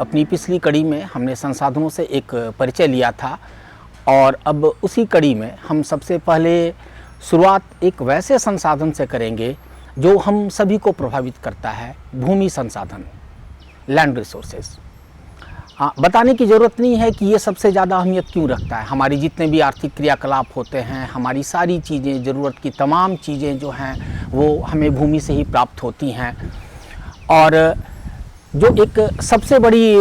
अपनी पिछली कड़ी में हमने संसाधनों से एक परिचय लिया था और अब उसी कड़ी में हम सबसे पहले शुरुआत एक वैसे संसाधन से करेंगे जो हम सभी को प्रभावित करता है, भूमि संसाधन, लैंड रिसोर्सेज। हाँ, बताने की ज़रूरत नहीं है कि ये सबसे ज़्यादा अहमियत क्यों रखता है। हमारी जितने भी आर्थिक क्रियाकलाप होते हैं, हमारी सारी चीज़ें, ज़रूरत की तमाम चीज़ें जो हैं वो हमें भूमि से ही प्राप्त होती हैं। और जो एक सबसे बड़ी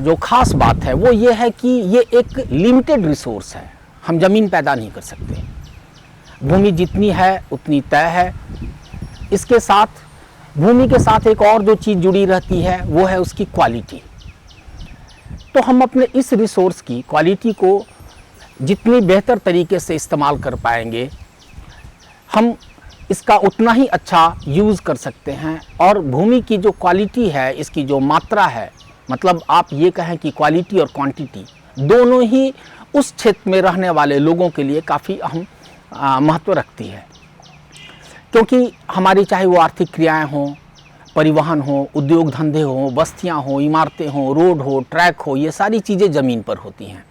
जो ख़ास बात है वो ये है कि ये एक लिमिटेड रिसोर्स है, हम ज़मीन पैदा नहीं कर सकते। भूमि जितनी है उतनी तय है। इसके साथ भूमि के साथ एक और जो चीज़ जुड़ी रहती है वो है उसकी क्वालिटी। तो हम अपने इस रिसोर्स की क्वालिटी को जितनी बेहतर तरीके से इस्तेमाल कर पाएंगे, हम इसका उतना ही अच्छा यूज़ कर सकते हैं। और भूमि की जो क्वालिटी है, इसकी जो मात्रा है, मतलब आप ये कहें कि क्वालिटी और क्वांटिटी दोनों ही उस क्षेत्र में रहने वाले लोगों के लिए काफ़ी अहम महत्व रखती है। क्योंकि हमारी चाहे वो आर्थिक क्रियाएं हों, परिवहन हो, उद्योग धंधे हों, बस्तियां हों, इमारतें हों, रोड हो, ट्रैक हो, ये सारी चीज़ें ज़मीन पर होती हैं।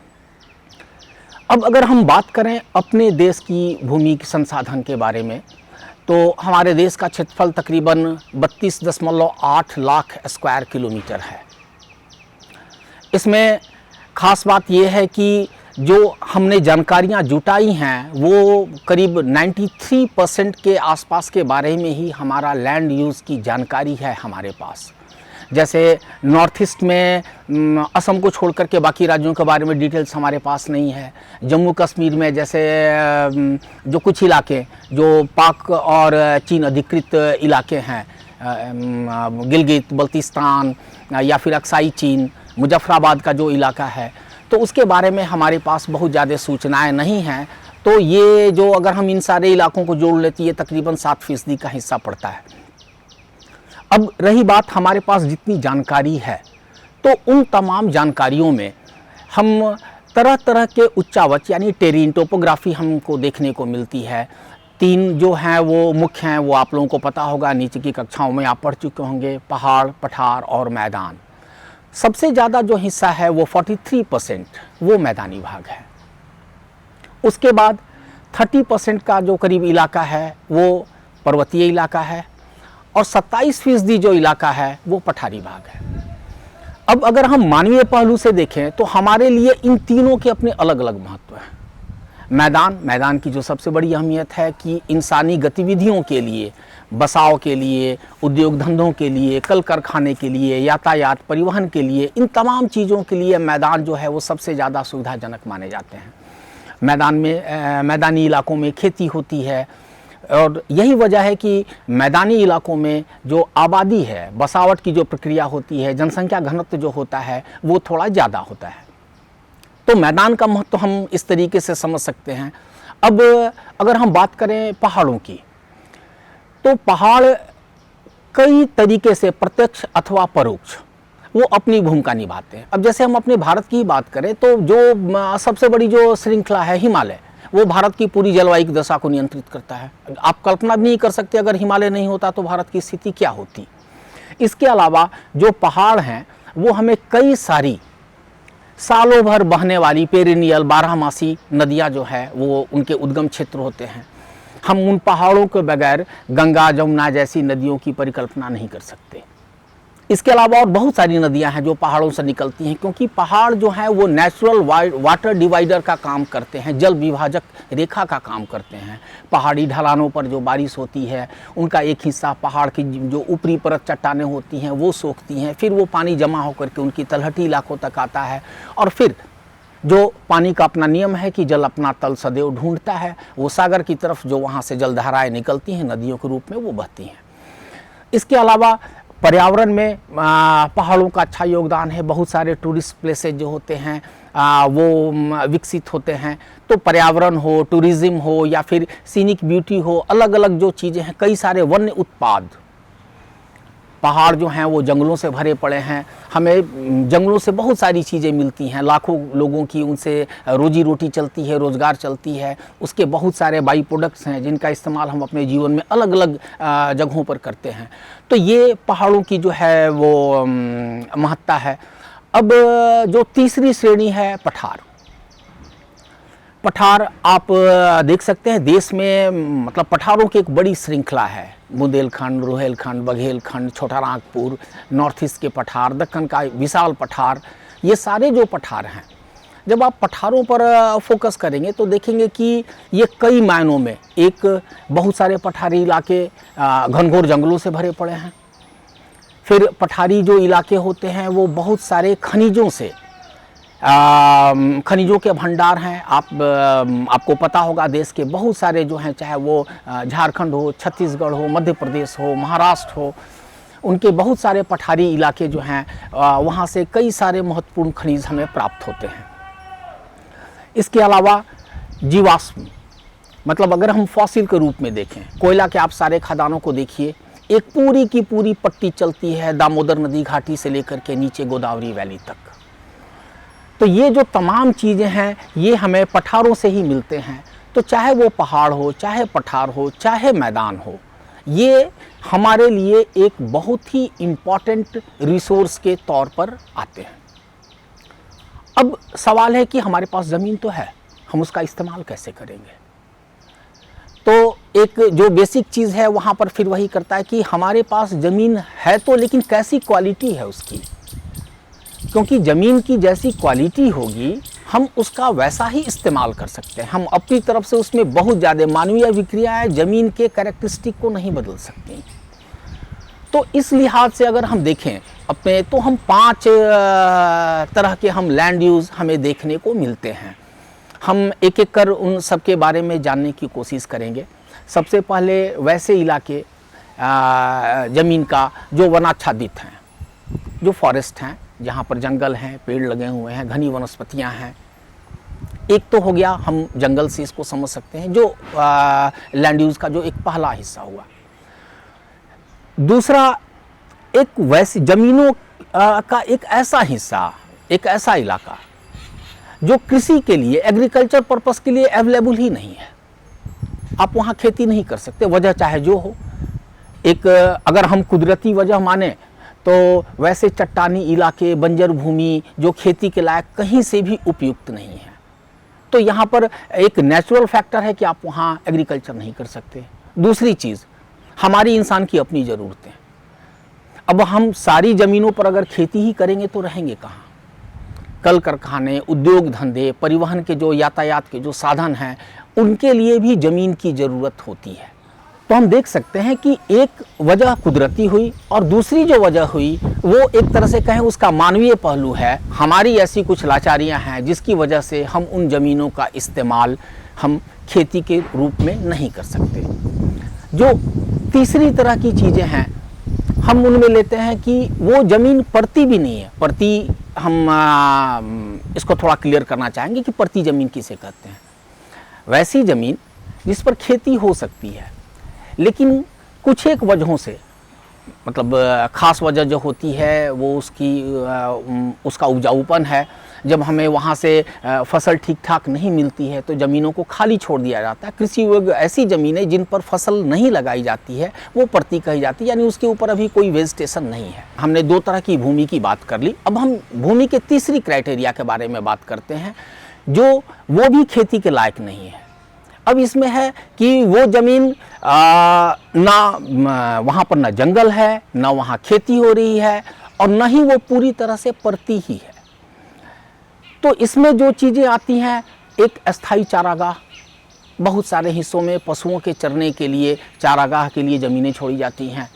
अब अगर हम बात करें अपने देश की भूमि संसाधन के बारे में, तो हमारे देश का क्षेत्रफल तकरीबन 32.8 लाख स्क्वायर किलोमीटर है। इसमें ख़ास बात यह है कि जो हमने जानकारियाँ जुटाई हैं वो करीब 93% के आसपास के बारे में ही हमारा लैंड यूज़ की जानकारी है हमारे पास। जैसे नॉर्थ ईस्ट में असम को छोड़कर के बाकी राज्यों के बारे में डिटेल्स हमारे पास नहीं है। जम्मू कश्मीर में जैसे जो कुछ इलाके जो पाक और चीन अधिकृत इलाके हैं, गिलगित बल्तिस्तान या फिर अक्साई चीन, मुजफ्फराबाद का जो इलाका है, तो उसके बारे में हमारे पास बहुत ज़्यादा सूचनाएं नहीं हैं। तो ये जो अगर हम इन सारे इलाकों को जोड़ लेते हैं, ये तकरीबन 7% का हिस्सा पड़ता है। अब रही बात हमारे पास जितनी जानकारी है, तो उन तमाम जानकारियों में हम तरह तरह के उच्चावच यानी टेरेन टोपोग्राफी हमको देखने को मिलती है। 3 जो हैं वो मुख्य हैं, वो आप लोगों को पता होगा, नीचे की कक्षाओं में आप पढ़ चुके होंगे, पहाड़, पठार और मैदान। सबसे ज़्यादा जो हिस्सा है वो 43% वो मैदानी भाग है। उसके बाद 30% का जो करीब इलाका है वो पर्वतीय इलाका है और 27% जो इलाका है वो पठारी भाग है। अब अगर हम मानवीय पहलू से देखें तो हमारे लिए इन तीनों के अपने अलग अलग महत्व हैं। मैदान की जो सबसे बड़ी अहमियत है कि इंसानी गतिविधियों के लिए, बसाव के लिए, उद्योग धंधों के लिए, कल कारखाने के लिए, यातायात परिवहन के लिए, इन तमाम चीज़ों के लिए मैदान जो है वो सबसे ज़्यादा सुविधाजनक माने जाते हैं। मैदानी इलाकों में खेती होती है और यही वजह है कि मैदानी इलाकों में जो आबादी है, बसावट की जो प्रक्रिया होती है, जनसंख्या घनत्व जो होता है वो थोड़ा ज़्यादा होता है। तो मैदान का महत्व हम इस तरीके से समझ सकते हैं। अब अगर हम बात करें पहाड़ों की, तो पहाड़ कई तरीके से प्रत्यक्ष अथवा परोक्ष वो अपनी भूमिका निभाते हैं। अब जैसे हम अपने भारत की बात करें तो जो सबसे बड़ी जो श्रृंखला है हिमालय, वो भारत की पूरी जलवायु दशा को नियंत्रित करता है। आप कल्पना भी नहीं कर सकते अगर हिमालय नहीं होता तो भारत की स्थिति क्या होती। इसके अलावा जो पहाड़ हैं वो हमें कई सारी सालों भर बहने वाली पेरिनियल बारहमासी नदियाँ जो है वो उनके उद्गम क्षेत्र होते हैं। हम उन पहाड़ों के बगैर गंगा जमुना जैसी नदियों की परिकल्पना नहीं कर सकते। इसके अलावा और बहुत सारी नदियां हैं जो पहाड़ों से निकलती हैं, क्योंकि पहाड़ जो हैं वो नेचुरल वाटर डिवाइडर का काम करते हैं, जल विभाजक रेखा का काम करते हैं। पहाड़ी ढलानों पर जो बारिश होती है उनका एक हिस्सा पहाड़ की जो ऊपरी परत चट्टानें होती हैं वो सोखती हैं, फिर वो पानी जमा होकर के उनकी तलहटी इलाकों तक आता है और फिर जो पानी का अपना नियम है कि जल अपना तल सदैव ढूंढता है, वो सागर की तरफ जो वहाँ से जलधाराएँ निकलती हैं नदियों के रूप में वो बहती हैं। इसके अलावा पर्यावरण में पहाड़ों का अच्छा योगदान है। बहुत सारे टूरिस्ट प्लेसेस जो होते हैं वो विकसित होते हैं। तो पर्यावरण हो, टूरिज़्म हो या फिर सीनिक ब्यूटी हो, अलग अलग जो चीज़ें हैं, कई सारे वन्य उत्पाद पहाड़ जो हैं वो जंगलों से भरे पड़े हैं, हमें जंगलों से बहुत सारी चीज़ें मिलती हैं, लाखों लोगों की उनसे रोजी रोटी चलती है, रोज़गार चलती है, उसके बहुत सारे बाई प्रोडक्ट्स हैं जिनका इस्तेमाल हम अपने जीवन में अलग अलग जगहों पर करते हैं। तो ये पहाड़ों की जो है वो महत्ता है। अब जो तीसरी श्रेणी है पठार। पठार आप देख सकते हैं देश में, मतलब पठारों की एक बड़ी श्रृंखला है। बुंदेलखंड, रोहेलखंड, बघेलखंड, छोटा नागपुर, नॉर्थ ईस्ट के पठार, दक्कन का विशाल पठार, ये सारे जो पठार हैं, जब आप पठारों पर फोकस करेंगे तो देखेंगे कि ये कई मायनों में, एक बहुत सारे पठारी इलाके घनघोर जंगलों से भरे पड़े हैं। फिर पठारी जो इलाके होते हैं वो बहुत सारे खनिजों से, खनिजों के भंडार हैं। आपको पता होगा देश के बहुत सारे जो हैं, चाहे वो झारखंड हो, छत्तीसगढ़ हो, मध्य प्रदेश हो, महाराष्ट्र हो, उनके बहुत सारे पठारी इलाके जो हैं वहाँ से कई सारे महत्वपूर्ण खनिज हमें प्राप्त होते हैं। इसके अलावा जीवाश्म, मतलब अगर हम फॉसिल के रूप में देखें, कोयला के आप सारे खदानों को देखिए, एक पूरी की पूरी पट्टी चलती है दामोदर नदी घाटी से लेकर के नीचे गोदावरी वैली तक। तो ये जो तमाम चीज़ें हैं ये हमें पठारों से ही मिलते हैं। तो चाहे वो पहाड़ हो, चाहे पठार हो, चाहे मैदान हो, ये हमारे लिए एक बहुत ही इम्पॉर्टेंट रिसोर्स के तौर पर आते हैं। अब सवाल है कि हमारे पास ज़मीन तो है, हम उसका इस्तेमाल कैसे करेंगे? तो एक जो बेसिक चीज़ है वहाँ पर फिर वही करता है कि हमारे पास ज़मीन है तो, लेकिन कैसी क्वालिटी है उसकी, क्योंकि ज़मीन की जैसी क्वालिटी होगी हम उसका वैसा ही इस्तेमाल कर सकते हैं। हम अपनी तरफ से उसमें बहुत ज़्यादा मानवीय विक्रियाएं ज़मीन के कैरेक्टरिस्टिक को नहीं बदल सकती। तो इस लिहाज से अगर हम देखें अपने, तो हम 5 तरह के हम लैंड यूज़ हमें देखने को मिलते हैं। हम एक एक कर उन सब के बारे में जानने की कोशिश करेंगे। सबसे पहले वैसे इलाके ज़मीन का जो वनाच्छादित हैं, जो फॉरेस्ट हैं, जहाँ पर जंगल हैं, पेड़ लगे हुए हैं, घनी वनस्पतियाँ हैं। एक तो हो गया, हम जंगल से इसको समझ सकते हैं, जो लैंड यूज़ का जो एक पहला हिस्सा हुआ। दूसरा, एक वैसी ज़मीनों का एक ऐसा हिस्सा, एक ऐसा इलाका जो कृषि के लिए, एग्रीकल्चर पर्पस के लिए अवेलेबल ही नहीं है। आप वहाँ खेती नहीं कर सकते, वजह चाहे जो हो। एक अगर हम कुदरती वजह माने तो वैसे चट्टानी इलाके, बंजर भूमि जो खेती के लायक कहीं से भी उपयुक्त नहीं है। तो यहाँ पर एक नेचुरल फैक्टर है कि आप वहाँ एग्रीकल्चर नहीं कर सकते। दूसरी चीज़, हमारी इंसान की अपनी ज़रूरतें। अब हम सारी ज़मीनों पर अगर खेती ही करेंगे तो रहेंगे कहाँ? कल कारखाने, उद्योग धंधे, परिवहन के जो यातायात के जो साधन हैं, उनके लिए भी ज़मीन की ज़रूरत होती है। तो हम देख सकते हैं कि एक वजह कुदरती हुई और दूसरी जो वजह हुई वो एक तरह से कहें उसका मानवीय पहलू है। हमारी ऐसी कुछ लाचारियां हैं जिसकी वजह से हम उन ज़मीनों का इस्तेमाल हम खेती के रूप में नहीं कर सकते। जो तीसरी तरह की चीज़ें हैं हम उनमें लेते हैं कि वो ज़मीन पड़ती भी नहीं है। पड़ती, हम इसको थोड़ा क्लियर करना चाहेंगे कि पड़ती ज़मीन किसे कहते हैं। वैसी ज़मीन जिस पर खेती हो सकती है, लेकिन कुछ एक वजहों से, मतलब ख़ास वजह जो होती है वो उसका उपजाऊपन है। जब हमें वहाँ से फसल ठीक ठाक नहीं मिलती है तो ज़मीनों को खाली छोड़ दिया जाता है। कृषि योग्य ऐसी ज़मीनें जिन पर फसल नहीं लगाई जाती है वो पड़ती कही जाती है, यानी उसके ऊपर अभी कोई वेजिटेशन नहीं है। हमने 2 तरह की भूमि की बात कर ली। अब हम भूमि के तीसरी क्राइटेरिया के बारे में बात करते हैं, जो वो भी खेती के लायक नहीं है। अब इसमें है कि वो ज़मीन ना वहाँ पर ना जंगल है, ना वहाँ खेती हो रही है, और ना ही वो पूरी तरह से पड़ती ही है। तो इसमें जो चीज़ें आती हैं, एक अस्थाई चारागाह, बहुत सारे हिस्सों में पशुओं के चरने के लिए चारागाह के लिए ज़मीनें छोड़ी जाती हैं,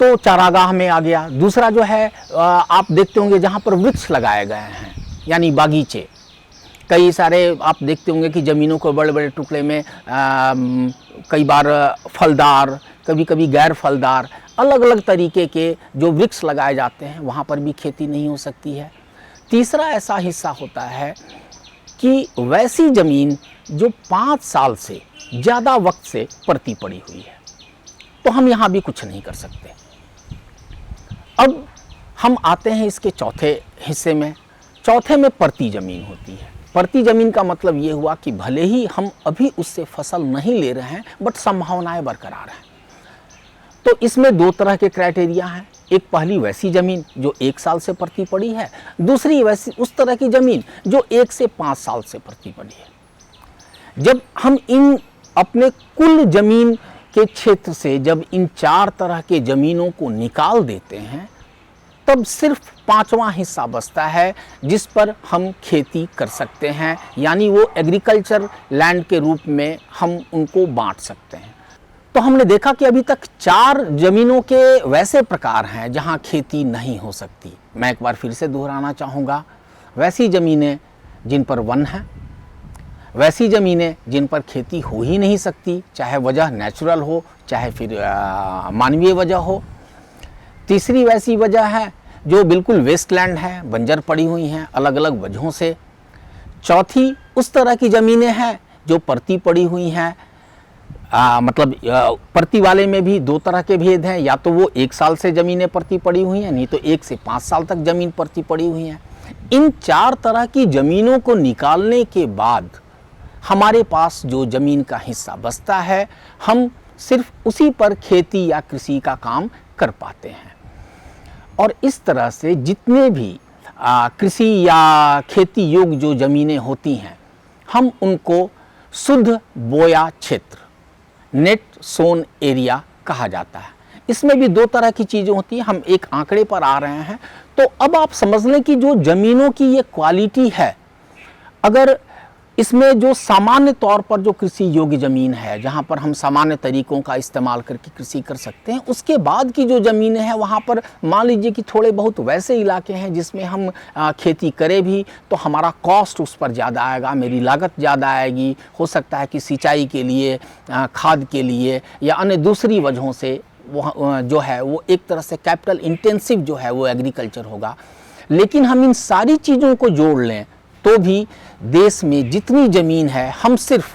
तो चारागाह में आ गया। दूसरा जो है, आप देखते होंगे जहाँ पर वृक्ष लगाए गए हैं, यानी बागीचे। कई सारे आप देखते होंगे कि ज़मीनों को बड़े बड़े टुकड़े में कई बार फलदार, कभी कभी गैर फलदार, अलग अलग तरीके के जो वृक्ष लगाए जाते हैं, वहाँ पर भी खेती नहीं हो सकती है। तीसरा ऐसा हिस्सा होता है कि वैसी ज़मीन जो 5 साल से ज़्यादा वक्त से पड़ती पड़ी हुई है, तो हम यहाँ भी कुछ नहीं कर सकते। अब हम आते हैं इसके चौथे हिस्से में। चौथे में परती ज़मीन होती है। परती ज़मीन का मतलब ये हुआ कि भले ही हम अभी उससे फसल नहीं ले रहे हैं बट संभावनाएं बरकरार हैं। तो इसमें दो तरह के क्राइटेरिया हैं। एक पहली वैसी ज़मीन जो 1 साल से परती पड़ी है, दूसरी वैसी उस तरह की ज़मीन जो 1 से 5 साल से परती पड़ी है। जब हम इन अपने कुल ज़मीन के क्षेत्र से जब इन 4 तरह के ज़मीनों को निकाल देते हैं तब सिर्फ 5वां हिस्सा बचता है जिस पर हम खेती कर सकते हैं, यानी वो एग्रीकल्चर लैंड के रूप में हम उनको बांट सकते हैं। तो हमने देखा कि अभी तक 4 ज़मीनों के वैसे प्रकार हैं जहां खेती नहीं हो सकती। मैं एक बार फिर से दोहराना चाहूँगा, वैसी ज़मीनें जिन पर वन है, वैसी ज़मीनें जिन पर खेती हो ही नहीं सकती, चाहे वजह नेचुरल हो चाहे फिर मानवीय वजह हो। तीसरी वैसी वजह है जो बिल्कुल वेस्टलैंड है, बंजर पड़ी हुई हैं अलग अलग वजहों से। चौथी उस तरह की ज़मीनें हैं जो परती पड़ी हुई हैं। मतलब परती वाले में भी 2 तरह के भेद हैं, या तो वो 1 साल से ज़मीनें परती पड़ी हुई हैं, नहीं तो 1 से 5 साल तक ज़मीन परती पड़ी हुई हैं। इन 4 तरह की ज़मीनों को निकालने के बाद हमारे पास जो ज़मीन का हिस्सा बचता है, हम सिर्फ उसी पर खेती या कृषि का काम कर पाते हैं। और इस तरह से जितने भी कृषि या खेती योग्य जो ज़मीनें होती हैं, हम उनको शुद्ध बोया क्षेत्र, नेट सोन एरिया कहा जाता है। इसमें भी 2 तरह की चीज़ें होती हैं। हम एक आंकड़े पर आ रहे हैं, तो अब आप समझ लें कि जो ज़मीनों की ये क्वालिटी है, अगर इसमें जो सामान्य तौर पर जो कृषि योग्य ज़मीन है, जहाँ पर हम सामान्य तरीकों का इस्तेमाल करके कृषि कर सकते हैं, उसके बाद की जो ज़मीनें हैं वहाँ पर मान लीजिए कि थोड़े बहुत वैसे इलाके हैं जिसमें हम खेती करें भी तो हमारा कॉस्ट उस पर ज़्यादा आएगा, मेरी लागत ज़्यादा आएगी। हो सकता है कि सिंचाई के लिए, खाद के लिए या अन्य दूसरी वजहों से वो जो है वो एक तरह से कैपिटल इंटेंसिव जो है वो एग्रीकल्चर होगा। लेकिन हम इन सारी चीज़ों को जोड़ लें तो भी देश में जितनी ज़मीन है, हम सिर्फ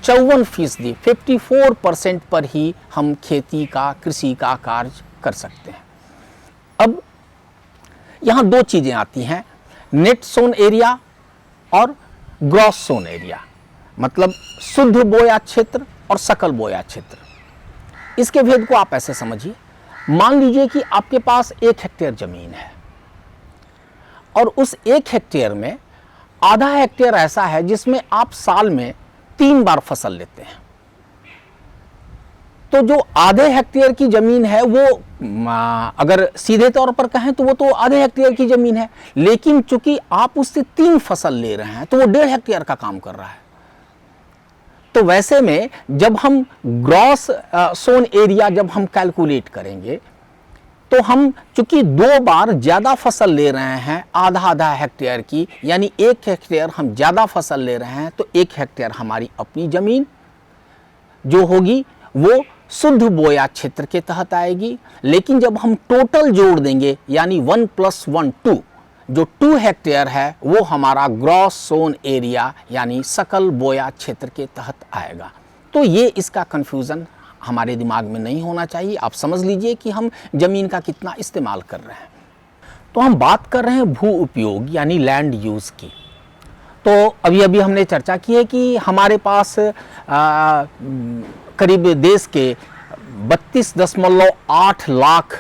54% 54% पर ही हम खेती का, कृषि का कार्य कर सकते हैं। अब यहाँ 2 चीज़ें आती हैं, नेट सोन एरिया और ग्रॉस सोन एरिया, मतलब शुद्ध बोया क्षेत्र और सकल बोया क्षेत्र। इसके भेद को आप ऐसे समझिए, मान लीजिए कि आपके पास 1 हेक्टेयर ज़मीन है और उस 1 हेक्टेयर में आधा हेक्टेयर ऐसा है जिसमें आप साल में 3 बार फसल लेते हैं। तो जो आधे हेक्टेयर की ज़मीन है वो अगर सीधे तौर पर कहें तो वो तो आधे हेक्टेयर की ज़मीन है, लेकिन चूंकि आप उससे 3 फसल ले रहे हैं तो वो 1.5 हेक्टेयर का काम कर रहा है। तो वैसे में जब हम ग्रॉस सोन एरिया जब हम कैलकुलेट करेंगे तो हम चूंकि 2 बार ज़्यादा फसल ले रहे हैं आधा आधा हेक्टेयर की, यानी 1 हेक्टेयर हम ज़्यादा फसल ले रहे हैं, तो 1 हेक्टेयर हमारी अपनी ज़मीन जो होगी वो शुद्ध बोया क्षेत्र के तहत आएगी। लेकिन जब हम टोटल जोड़ देंगे, यानी 1 + 1 2, जो 2 हेक्टेयर है वो हमारा ग्रॉस सोन एरिया यानी सकल बोया क्षेत्र के तहत आएगा। तो ये इसका कन्फ्यूज़न हमारे दिमाग में नहीं होना चाहिए। आप समझ लीजिए कि हम ज़मीन का कितना इस्तेमाल कर रहे हैं। तो हम बात कर रहे हैं भू उपयोग यानी लैंड यूज़ की। तो अभी हमने चर्चा की है कि हमारे पास करीब देश के 32.8 लाख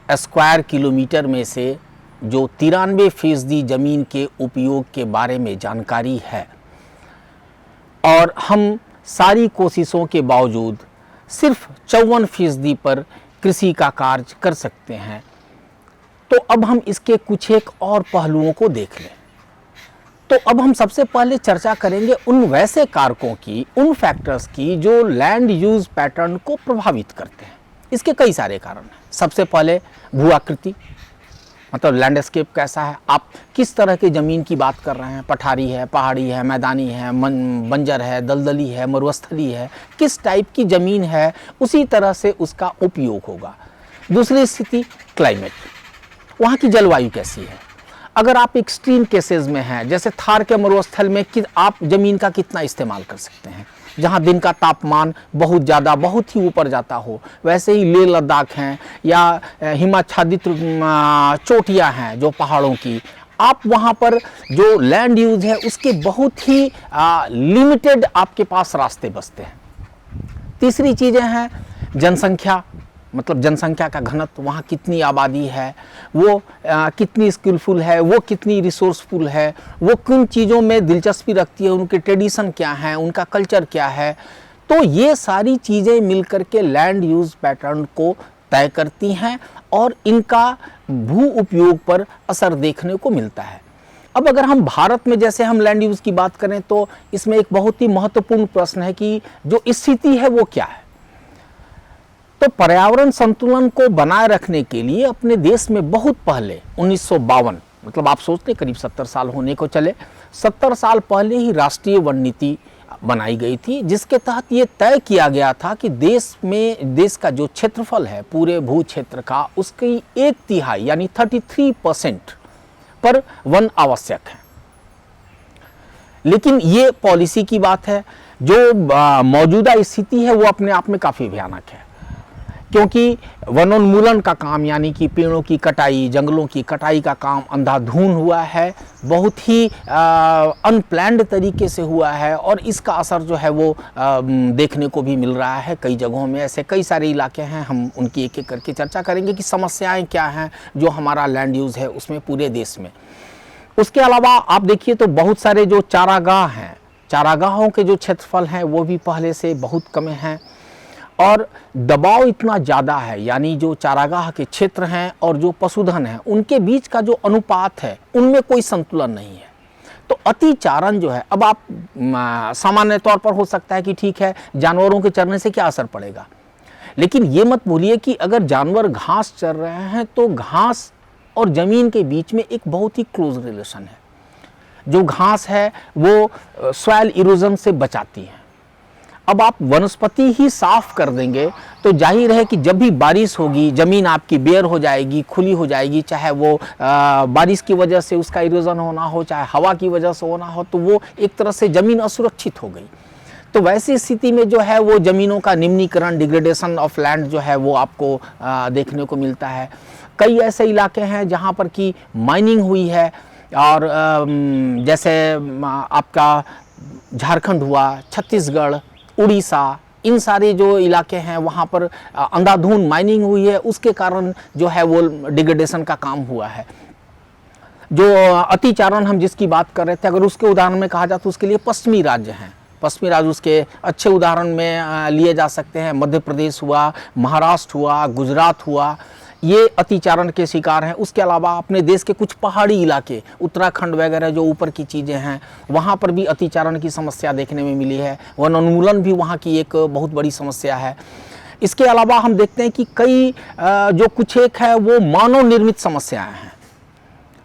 स्क्वायर किलोमीटर में से जो 93% ज़मीन के उपयोग के बारे में जानकारी है, और हम सारी कोशिशों के बावजूद सिर्फ 54% पर कृषि का कार्य कर सकते हैं। तो अब हम इसके कुछ एक और पहलुओं को देख लें। तो अब हम सबसे पहले चर्चा करेंगे उन वैसे कारकों की, उन फैक्टर्स की जो लैंड यूज़ पैटर्न को प्रभावित करते हैं। इसके कई सारे कारण हैं। सबसे पहले भू आकृति, मतलब लैंडस्केप कैसा है, आप किस तरह की ज़मीन की बात कर रहे हैं, पठारी है, पहाड़ी है, मैदानी है, बंजर है, दलदली है, मरुस्थली है, किस टाइप की ज़मीन है उसी तरह से उसका उपयोग होगा। दूसरी स्थिति क्लाइमेट, वहाँ की जलवायु कैसी है। अगर आप एक्सट्रीम केसेस में हैं, जैसे थार के मरुस्थल में कि आप ज़मीन का कितना इस्तेमाल कर सकते हैं, जहाँ दिन का तापमान बहुत ज़्यादा बहुत ही ऊपर जाता हो। वैसे ही लेह लद्दाख हैं या हिमाच्छादित चोटियाँ हैं जो पहाड़ों की, आप वहाँ पर जो लैंड यूज है उसके बहुत ही लिमिटेड आपके पास रास्ते बचते हैं। तीसरी चीज़ें हैं जनसंख्या, मतलब जनसंख्या का घनत्व, वहाँ कितनी आबादी है, वो कितनी स्किलफुल है, वो कितनी रिसोर्सफुल है, वो किन चीज़ों में दिलचस्पी रखती है, उनके ट्रेडिशन क्या हैं, उनका कल्चर क्या है। तो ये सारी चीज़ें मिलकर के लैंड यूज़ पैटर्न को तय करती हैं और इनका भू उपयोग पर असर देखने को मिलता है। अब अगर हम भारत में जैसे हम लैंड यूज़ की बात करें तो इसमें एक बहुत ही महत्वपूर्ण प्रश्न है कि जो स्थिति है वो क्या है। तो पर्यावरण संतुलन को बनाए रखने के लिए अपने देश में बहुत पहले 1952, मतलब आप सोचते करीब 70 साल होने को चले, 70 साल पहले ही राष्ट्रीय वन नीति बनाई गई थी, जिसके तहत ये तय किया गया था कि देश का जो क्षेत्रफल है पूरे भू क्षेत्र का, उसकी 1/3 यानी 33% पर वन आवश्यक है। लेकिन ये पॉलिसी की बात है, जो मौजूदा स्थिति है वो अपने आप में काफ़ी भयानक है, क्योंकि वनोन्मूलन का काम यानी कि पेड़ों की कटाई, जंगलों की कटाई का काम अंधाधुंध हुआ है, बहुत ही अनप्लैन्ड तरीके से हुआ है और इसका असर जो है वो देखने को भी मिल रहा है कई जगहों में। ऐसे कई सारे इलाके हैं, हम उनकी एक एक करके चर्चा करेंगे कि समस्याएं क्या हैं जो हमारा लैंड यूज़ है उसमें पूरे देश में। उसके अलावा आप देखिए तो बहुत सारे जो चारागाह हैं, चारागाहों के जो क्षेत्रफल हैं वो भी पहले से बहुत कम हैं और दबाव इतना ज़्यादा है, यानी जो चारागाह के क्षेत्र हैं और जो पशुधन है उनके बीच का जो अनुपात है उनमें कोई संतुलन नहीं है। तो अतिचारण जो है, अब आप सामान्य तौर पर हो सकता है कि ठीक है जानवरों के चरने से क्या असर पड़ेगा, लेकिन ये मत भूलिए कि अगर जानवर घास चर रहे हैं तो घास और ज़मीन के बीच में एक बहुत ही क्लोज रिलेशन है। जो घास है वो सॉइल इरोजन से बचाती है। अब आप वनस्पति ही साफ कर देंगे तो जाहिर है कि जब भी बारिश होगी ज़मीन आपकी बेयर हो जाएगी, खुली हो जाएगी, चाहे वो बारिश की वजह से उसका इरोजन होना हो, चाहे हवा की वजह से होना हो, तो वो एक तरह से ज़मीन असुरक्षित हो गई। तो वैसी स्थिति में जो है वो ज़मीनों का निम्नीकरण, डिग्रेडेशन ऑफ लैंड जो है वो आपको देखने को मिलता है। कई ऐसे इलाके हैं जहाँ पर कि माइनिंग हुई है और जैसे आपका झारखंड हुआ, छत्तीसगढ़, उड़ीसा, इन सारे जो इलाके हैं वहाँ पर अंधाधुंध माइनिंग हुई है, उसके कारण जो है वो डिग्रेडेशन का काम हुआ है। जो अतिचारण हम जिसकी बात कर रहे थे, अगर उसके उदाहरण में कहा जाए तो उसके लिए पश्चिमी राज्य हैं, पश्चिमी राज्य उसके अच्छे उदाहरण में लिए जा सकते हैं। मध्य प्रदेश हुआ, महाराष्ट्र हुआ, गुजरात हुआ, ये अतिचारण के शिकार हैं। उसके अलावा अपने देश के कुछ पहाड़ी इलाके, उत्तराखंड वगैरह जो ऊपर की चीज़ें हैं, वहाँ पर भी अतिचारण की समस्या देखने में मिली है। वनोन्मूलन भी वहाँ की एक बहुत बड़ी समस्या है। इसके अलावा हम देखते हैं कि कई जो कुछ एक है वो मानव निर्मित समस्याएं हैं।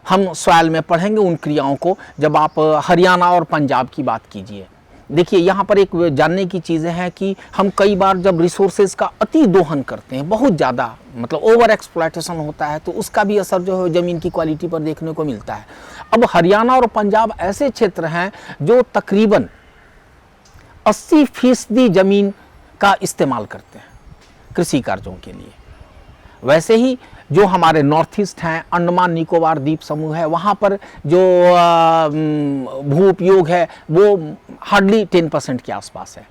हम सॉइल में पढ़ेंगे उन क्रियाओं को जब आप हरियाणा और पंजाब की बात कीजिए। देखिए यहाँ पर एक जानने की चीज़ें हैं कि हम कई बार जब रिसोर्सेज का अति दोहन करते हैं, बहुत ज़्यादा मतलब ओवर एक्सप्लॉयटेशन होता है, तो उसका भी असर जो है ज़मीन की क्वालिटी पर देखने को मिलता है। अब हरियाणा और पंजाब ऐसे क्षेत्र हैं जो तकरीबन 80% ज़मीन का इस्तेमाल करते हैं कृषि कार्यों के लिए। वैसे ही जो हमारे नॉर्थ ईस्ट हैं, अंडमान निकोबार द्वीप समूह है, वहाँ पर जो भू उपयोग है वो हार्डली 10% के आसपास है।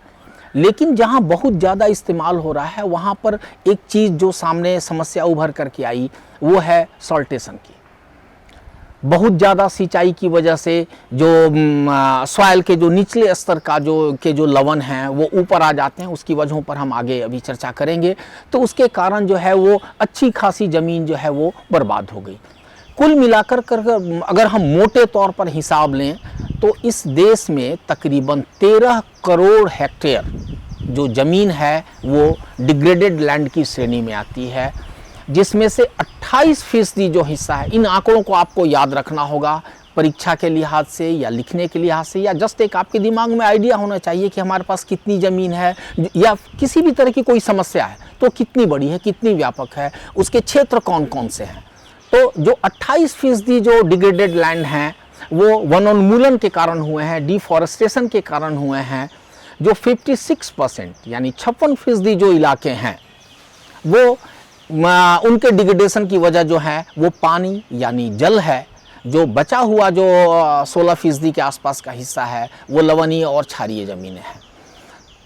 लेकिन जहाँ बहुत ज़्यादा इस्तेमाल हो रहा है वहाँ पर एक चीज़ जो सामने समस्या उभर करके आई वो है सॉल्टेशन की। बहुत ज़्यादा सिंचाई की वजह से जो सॉइल के जो निचले स्तर का जो लवण हैं वो ऊपर आ जाते हैं। उसकी वजहों पर हम आगे अभी चर्चा करेंगे। तो उसके कारण जो है वो अच्छी खासी ज़मीन जो है वो बर्बाद हो गई। कुल मिलाकर अगर हम मोटे तौर पर हिसाब लें तो इस देश में तकरीबन 13 करोड़ हेक्टेयर जो ज़मीन है वो डिग्रेडेड लैंड की श्रेणी में आती है, जिसमें से 28% जो हिस्सा है, इन आंकड़ों को आपको याद रखना होगा परीक्षा के लिहाज से या लिखने के लिहाज से, या जस्ट एक आपके दिमाग में आइडिया होना चाहिए कि हमारे पास कितनी ज़मीन है, या किसी भी तरह की कोई समस्या है तो कितनी बड़ी है, कितनी व्यापक है, उसके क्षेत्र कौन कौन से हैं। तो जो 28% जो डिग्रेडेड लैंड हैं वो वनोन्मूलन के कारण हुए हैं, डिफॉरेस्टेशन के कारण हुए हैं, जो 56% यानी 56% जो इलाके हैं वो उनके डिग्रेडेशन की वजह जो है वो पानी यानी जल है। जो बचा हुआ जो 16% के आसपास का हिस्सा है वो लवणीय और क्षारीय ज़मीनें हैं।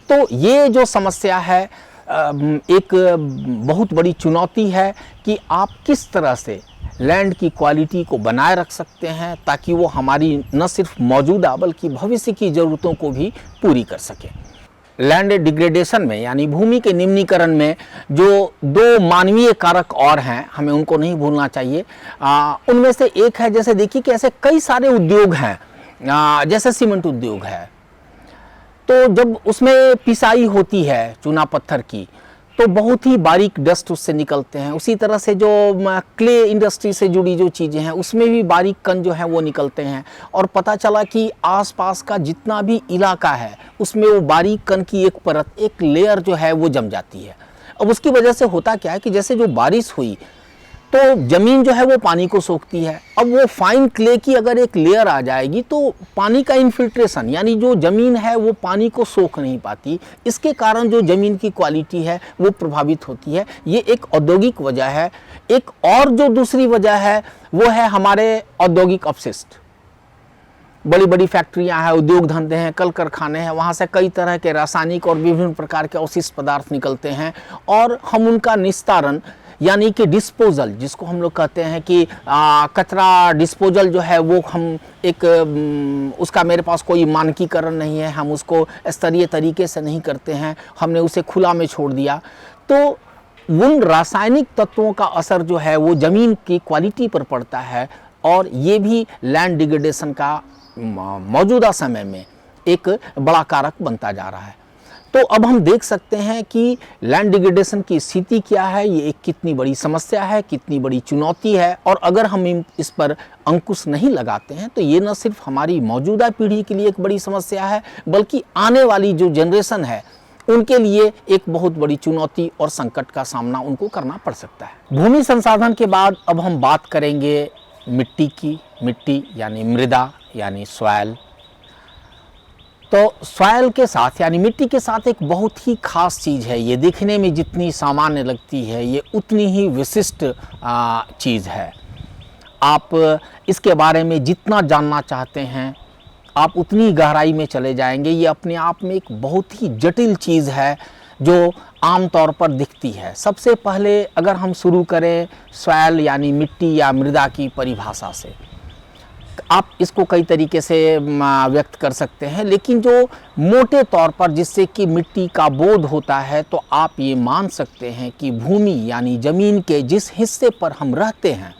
तो ये जो समस्या है एक बहुत बड़ी चुनौती है कि आप किस तरह से लैंड की क्वालिटी को बनाए रख सकते हैं ताकि वो हमारी न सिर्फ मौजूदा बल्कि भविष्य की ज़रूरतों को भी पूरी कर सके। लैंड डिग्रेडेशन में यानी भूमि के निम्नीकरण में जो दो मानवीय कारक और हैं, हमें उनको नहीं भूलना चाहिए। उनमें से एक है, जैसे देखिए कि ऐसे कई सारे उद्योग हैं, जैसे सीमेंट उद्योग है, तो जब उसमें पिसाई होती है चूना पत्थर की तो बहुत ही बारीक डस्ट उससे निकलते हैं। उसी तरह से जो क्ले इंडस्ट्री से जुड़ी जो चीज़ें हैं उसमें भी बारीक कण जो हैं वो निकलते हैं, और पता चला कि आसपास का जितना भी इलाका है उसमें वो बारीक कण की एक परत, एक लेयर जो है वो जम जाती है। अब उसकी वजह से होता क्या है कि जैसे जो बारिश हुई तो ज़मीन जो है वो पानी को सोखती है। अब वो फाइन क्ले की अगर एक लेयर आ जाएगी तो पानी का इन्फिल्ट्रेशन यानी जो ज़मीन है वो पानी को सोख नहीं पाती। इसके कारण जो ज़मीन की क्वालिटी है वो प्रभावित होती है। ये एक औद्योगिक वजह है। एक और जो दूसरी वजह है वो है हमारे औद्योगिक अपशिष्ट। बड़ी बड़ी फैक्ट्रियां हैं, उद्योग धंधे हैं, कल कारखाने हैं, वहाँ से कई तरह के रासायनिक और विभिन्न प्रकार के अवशिष्ट पदार्थ निकलते हैं और हम उनका निस्तारण यानी कि डिस्पोजल, जिसको हम लोग कहते हैं कि कचरा डिस्पोजल जो है वो हम उसका मेरे पास कोई मानकीकरण नहीं है, हम उसको स्तरीय तरीके से नहीं करते हैं, हमने उसे खुला में छोड़ दिया। तो उन रासायनिक तत्वों का असर जो है वो ज़मीन की क्वालिटी पर पड़ता है और ये भी लैंड डिग्रेडेशन का मौजूदा समय में एक बड़ा कारक बनता जा रहा है। तो अब हम देख सकते हैं कि लैंड डिग्रेडेशन की स्थिति क्या है, ये एक कितनी बड़ी समस्या है, कितनी बड़ी चुनौती है, और अगर हम इस पर अंकुश नहीं लगाते हैं तो ये न सिर्फ हमारी मौजूदा पीढ़ी के लिए एक बड़ी समस्या है बल्कि आने वाली जो जनरेशन है उनके लिए एक बहुत बड़ी चुनौती और संकट का सामना उनको करना पड़ सकता है। भूमि संसाधन के बाद अब हम बात करेंगे मिट्टी की। मिट्टी यानी मृदा यानी सॉइल। तो सॉइल के साथ यानी मिट्टी के साथ एक बहुत ही खास चीज़ है। ये दिखने में जितनी सामान्य लगती है ये उतनी ही विशिष्ट चीज़ है। आप इसके बारे में जितना जानना चाहते हैं आप उतनी गहराई में चले जाएंगे। ये अपने आप में एक बहुत ही जटिल चीज़ है जो आम तौर पर दिखती है। सबसे पहले अगर हम शुरू करें सॉइल यानी मिट्टी या मृदा की परिभाषा से, आप इसको कई तरीके से व्यक्त कर सकते हैं, लेकिन जो मोटे तौर पर जिससे कि मिट्टी का बोध होता है तो आप ये मान सकते हैं कि भूमि यानी ज़मीन के जिस हिस्से पर हम रहते हैं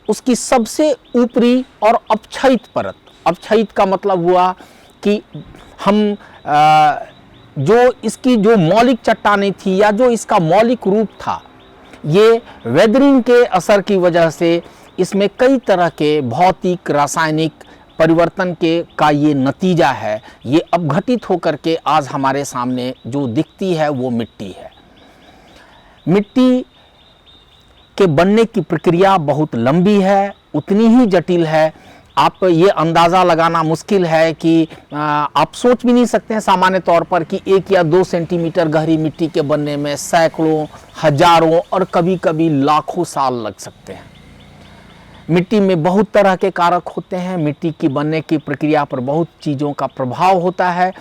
उसकी सबसे ऊपरी और अपक्षयित परत। अपक्षयित का मतलब हुआ कि हम जो इसकी जो मौलिक चट्टानें थी या जो इसका मौलिक रूप था, ये वेदरिंग के असर की वजह से इसमें कई तरह के भौतिक रासायनिक परिवर्तन का ये नतीजा है। ये अब घटित होकर के आज हमारे सामने जो दिखती है वो मिट्टी है। मिट्टी के बनने की प्रक्रिया बहुत लंबी है, उतनी ही जटिल है। आप ये अंदाज़ा लगाना मुश्किल है कि आप सोच भी नहीं सकते हैं सामान्य तौर पर कि 1 या 2 सेंटीमीटर गहरी मिट्टी के बनने में सैकड़ों, हजारों और कभी कभी लाखों साल लग सकते हैं। मिट्टी में बहुत तरह के कारक होते हैं। मिट्टी की बनने की प्रक्रिया पर बहुत चीज़ों का प्रभाव होता है।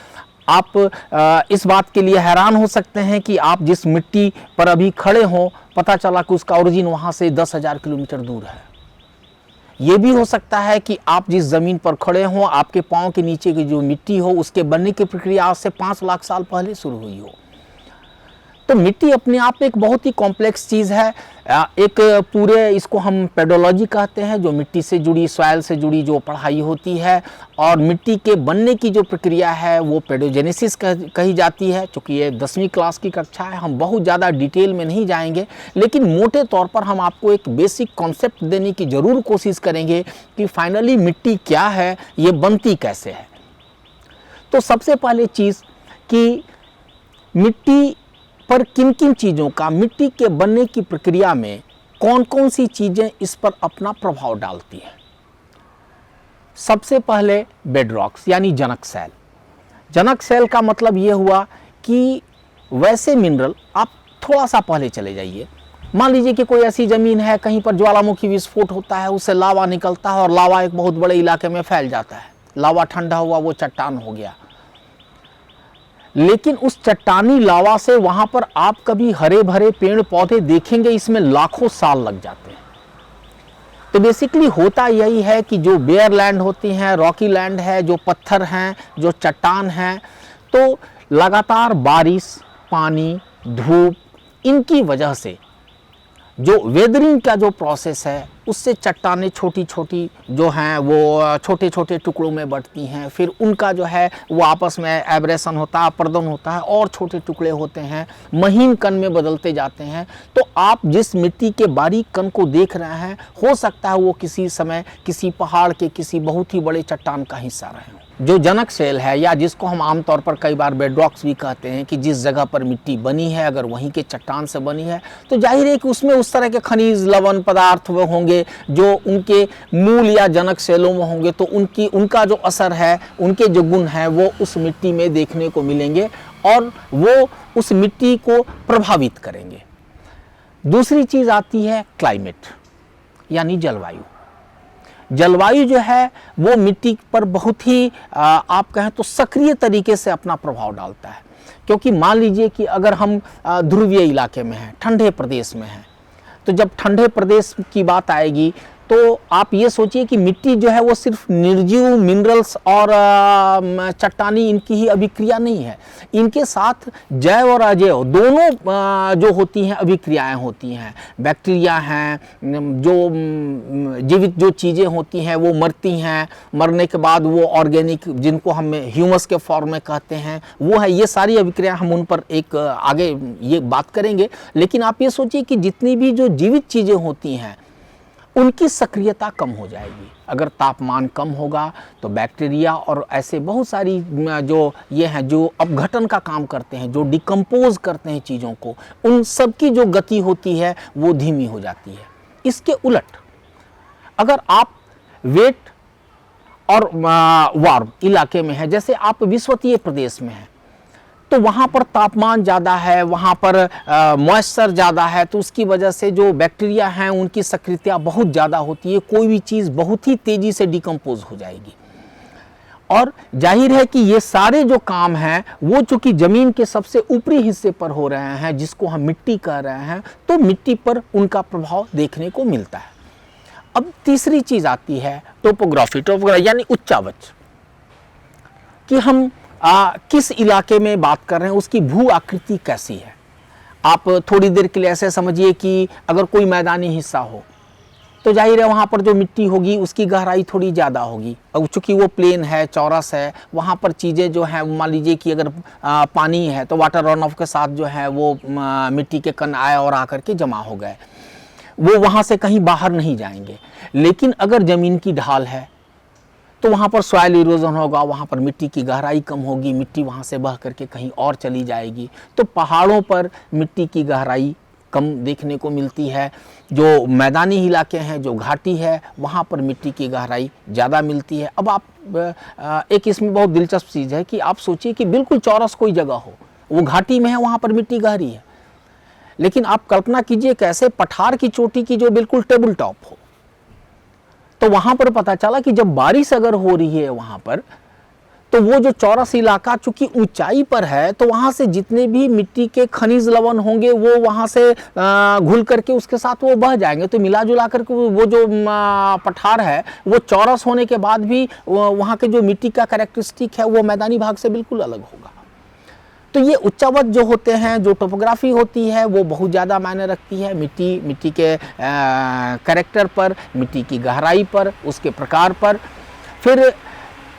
आप इस बात के लिए हैरान हो सकते हैं कि आप जिस मिट्टी पर अभी खड़े हों पता चला कि उसका ओरिजिन वहाँ से 10,000 किलोमीटर दूर है। ये भी हो सकता है कि आप जिस ज़मीन पर खड़े हों आपके पाँव के नीचे की जो मिट्टी हो उसके बनने की प्रक्रिया आज से 5 लाख साल पहले शुरू हुई हो। तो मिट्टी अपने आप में एक बहुत ही कॉम्प्लेक्स चीज़ है। एक पूरे इसको हम पेडोलॉजी कहते हैं, जो मिट्टी से जुड़ी, सॉइल से जुड़ी जो पढ़ाई होती है, और मिट्टी के बनने की जो प्रक्रिया है वो पेडोजेनेसिस कही जाती है। चूँकि ये 10वीं क्लास की कक्षा है, हम बहुत ज़्यादा डिटेल में नहीं जाएंगे, लेकिन मोटे तौर पर हम आपको एक बेसिक कॉन्सेप्ट देने की ज़रूर कोशिश करेंगे कि फाइनली मिट्टी क्या है, ये बनती कैसे है। तो सबसे पहले चीज़ कि मिट्टी पर किन किन चीज़ों का, मिट्टी के बनने की प्रक्रिया में कौन कौन सी चीज़ें इस पर अपना प्रभाव डालती हैं। सबसे पहले बेडरॉक्स यानी जनक शैल। जनक शैल का मतलब ये हुआ कि वैसे मिनरल, आप थोड़ा सा पहले चले जाइए, मान लीजिए कि कोई ऐसी ज़मीन है, कहीं पर ज्वालामुखी विस्फोट होता है, उससे लावा निकलता है और लावा एक बहुत बड़े इलाके में फैल जाता है। लावा ठंडा हुआ, वो चट्टान हो गया। लेकिन उस चट्टानी लावा से वहाँ पर आप कभी हरे भरे पेड़ पौधे देखेंगे, इसमें लाखों साल लग जाते हैं। तो बेसिकली होता यही है कि जो बेयर लैंड होती हैं, रॉकी लैंड है, जो पत्थर हैं, जो चट्टान हैं, तो लगातार बारिश, पानी, धूप, इनकी वजह से जो वेदरिंग का जो प्रोसेस है, उससे चट्टानें छोटी छोटी जो हैं वो छोटे छोटे टुकड़ों में बढ़ती हैं। फिर उनका जो है वो आपस में एब्रेशन होता है, अपर्दन होता है और छोटे टुकड़े होते हैं, महीन कण में बदलते जाते हैं। तो आप जिस मिट्टी के बारीक कण को देख रहे हैं, हो सकता है वो किसी समय किसी पहाड़ के किसी बहुत ही बड़े चट्टान का हिस्सा रहे हों। जो जनक शैल है, या जिसको हम आमतौर पर कई बार बेडरॉक्स भी कहते हैं, कि जिस जगह पर मिट्टी बनी है अगर वहीं के चट्टान से बनी है, तो जाहिर है कि उसमें उस तरह के खनिज लवण पदार्थ वो होंगे जो उनके मूल या जनक शैलों में होंगे। तो उनका जो असर है, उनके जो गुण हैं, वो उस मिट्टी में देखने को मिलेंगे और वो उस मिट्टी को प्रभावित करेंगे। दूसरी चीज़ आती है क्लाइमेट, यानी जलवायु। जलवायु जो है वो मिट्टी पर बहुत ही आप कहें तो सक्रिय तरीके से अपना प्रभाव डालता है। क्योंकि मान लीजिए कि अगर हम ध्रुवीय इलाके में हैं, ठंडे प्रदेश में हैं, तो जब ठंडे प्रदेश की बात आएगी तो आप ये सोचिए कि मिट्टी जो है वो सिर्फ निर्जीव मिनरल्स और चट्टानी इनकी ही अभिक्रिया नहीं है, इनके साथ जैव और अजैव दोनों जो होती हैं अभिक्रियाएं होती हैं। बैक्टीरिया हैं, जो जीवित जो चीज़ें होती हैं वो मरती हैं, मरने के बाद वो ऑर्गेनिक, जिनको हम ह्यूमस के फॉर्म में कहते हैं, वो है। ये सारी अभिक्रिया हम उन पर एक आगे ये बात करेंगे। लेकिन आप ये सोचिए कि जितनी भी जो जीवित चीज़ें होती हैं उनकी सक्रियता कम हो जाएगी। अगर तापमान कम होगा तो बैक्टीरिया और ऐसे बहुत सारी जो ये हैं जो अपघटन का काम करते हैं, जो डिकम्पोज करते हैं चीज़ों को, उन सब की जो गति होती है वो धीमी हो जाती है। इसके उलट अगर आप वेट और वार्म इलाके में हैं, जैसे आप विषुवतीय प्रदेश में हैं, तो वहाँ पर तापमान ज़्यादा है, वहाँ पर मॉइस्चर ज़्यादा है, तो उसकी वजह से जो बैक्टीरिया हैं उनकी सक्रियता बहुत ज़्यादा होती है। कोई भी चीज़ बहुत ही तेज़ी से डिकम्पोज हो जाएगी। और जाहिर है कि ये सारे जो काम हैं वो चूँकि ज़मीन के सबसे ऊपरी हिस्से पर हो रहे हैं, जिसको हम मिट्टी कह रहे हैं, तो मिट्टी पर उनका प्रभाव देखने को मिलता है। अब तीसरी चीज़ आती है टोपोग्राफी यानी उच्चावच, कि हम किस इलाके में बात कर रहे हैं, उसकी भू आकृति कैसी है। आप थोड़ी देर के लिए ऐसे समझिए कि अगर कोई मैदानी हिस्सा हो तो जाहिर है वहाँ पर जो मिट्टी होगी उसकी गहराई थोड़ी ज़्यादा होगी। अब चूँकि वो प्लेन है, चौरस है, वहाँ पर चीज़ें जो हैं, मान लीजिए कि अगर पानी है तो वाटर रन ऑफ के साथ जो है वो मिट्टी के कण आए और आकर के जमा हो गए, वो वहाँ से कहीं बाहर नहीं जाएंगे। लेकिन अगर ज़मीन की ढाल है तो वहाँ पर सॉइल इरोजन होगा, वहाँ पर मिट्टी की गहराई कम होगी, मिट्टी वहाँ से बह करके कहीं और चली जाएगी। तो पहाड़ों पर मिट्टी की गहराई कम देखने को मिलती है। जो मैदानी इलाके हैं, जो घाटी है, वहाँ पर मिट्टी की गहराई ज़्यादा मिलती है। अब आप एक इसमें बहुत दिलचस्प चीज़ है कि आप सोचिए कि बिल्कुल चौरस कोई जगह हो, वो घाटी में है, वहाँ पर मिट्टी गहरी है। लेकिन आप कल्पना कीजिए कैसे पठार की चोटी की जो बिल्कुल टेबल टॉप हो, तो वहाँ पर पता चला कि जब बारिश अगर हो रही है वहाँ पर, तो वो जो चौरस इलाका चूंकि ऊंचाई पर है, तो वहाँ से जितने भी मिट्टी के खनिज लवण होंगे वो वहाँ से घुल करके उसके साथ वो बह जाएंगे। तो मिला जुला करके वो जो पठार है वो चौरस होने के बाद भी वहाँ के जो मिट्टी का कैरेक्टरिस्टिक है वो मैदानी भाग से बिल्कुल अलग होगा। तो ये उच्चावच जो होते हैं, जो टोपोग्राफी होती है, वो बहुत ज़्यादा मायने रखती है मिट्टी के कैरेक्टर पर, मिट्टी की गहराई पर, उसके प्रकार पर। फिर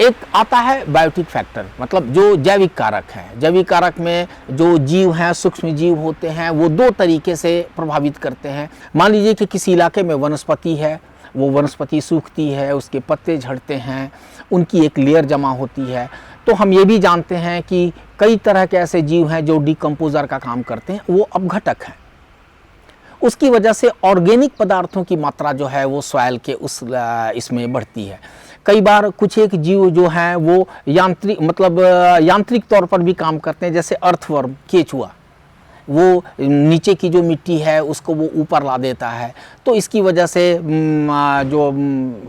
एक आता है बायोटिक फैक्टर, मतलब जो जैविक कारक हैं। जैविक कारक में जो जीव हैं, सूक्ष्म जीव होते हैं, वो दो तरीके से प्रभावित करते हैं। मान लीजिए कि किसी इलाके में वनस्पति है, वो वनस्पति सूखती है, उसके पत्ते झड़ते हैं, उनकी एक लेयर जमा होती है। तो हम ये भी जानते हैं कि कई तरह के ऐसे जीव हैं जो डिकम्पोजर का काम करते हैं, वो अपघटक हैं। उसकी वजह से ऑर्गेनिक पदार्थों की मात्रा जो है वो सॉइल के इसमें बढ़ती है। कई बार कुछ एक जीव जो हैं वो यांत्रिक तौर पर भी काम करते हैं, जैसे अर्थवर्म, केचुआ, वो नीचे की जो मिट्टी है उसको वो ऊपर ला देता है। तो इसकी वजह से जो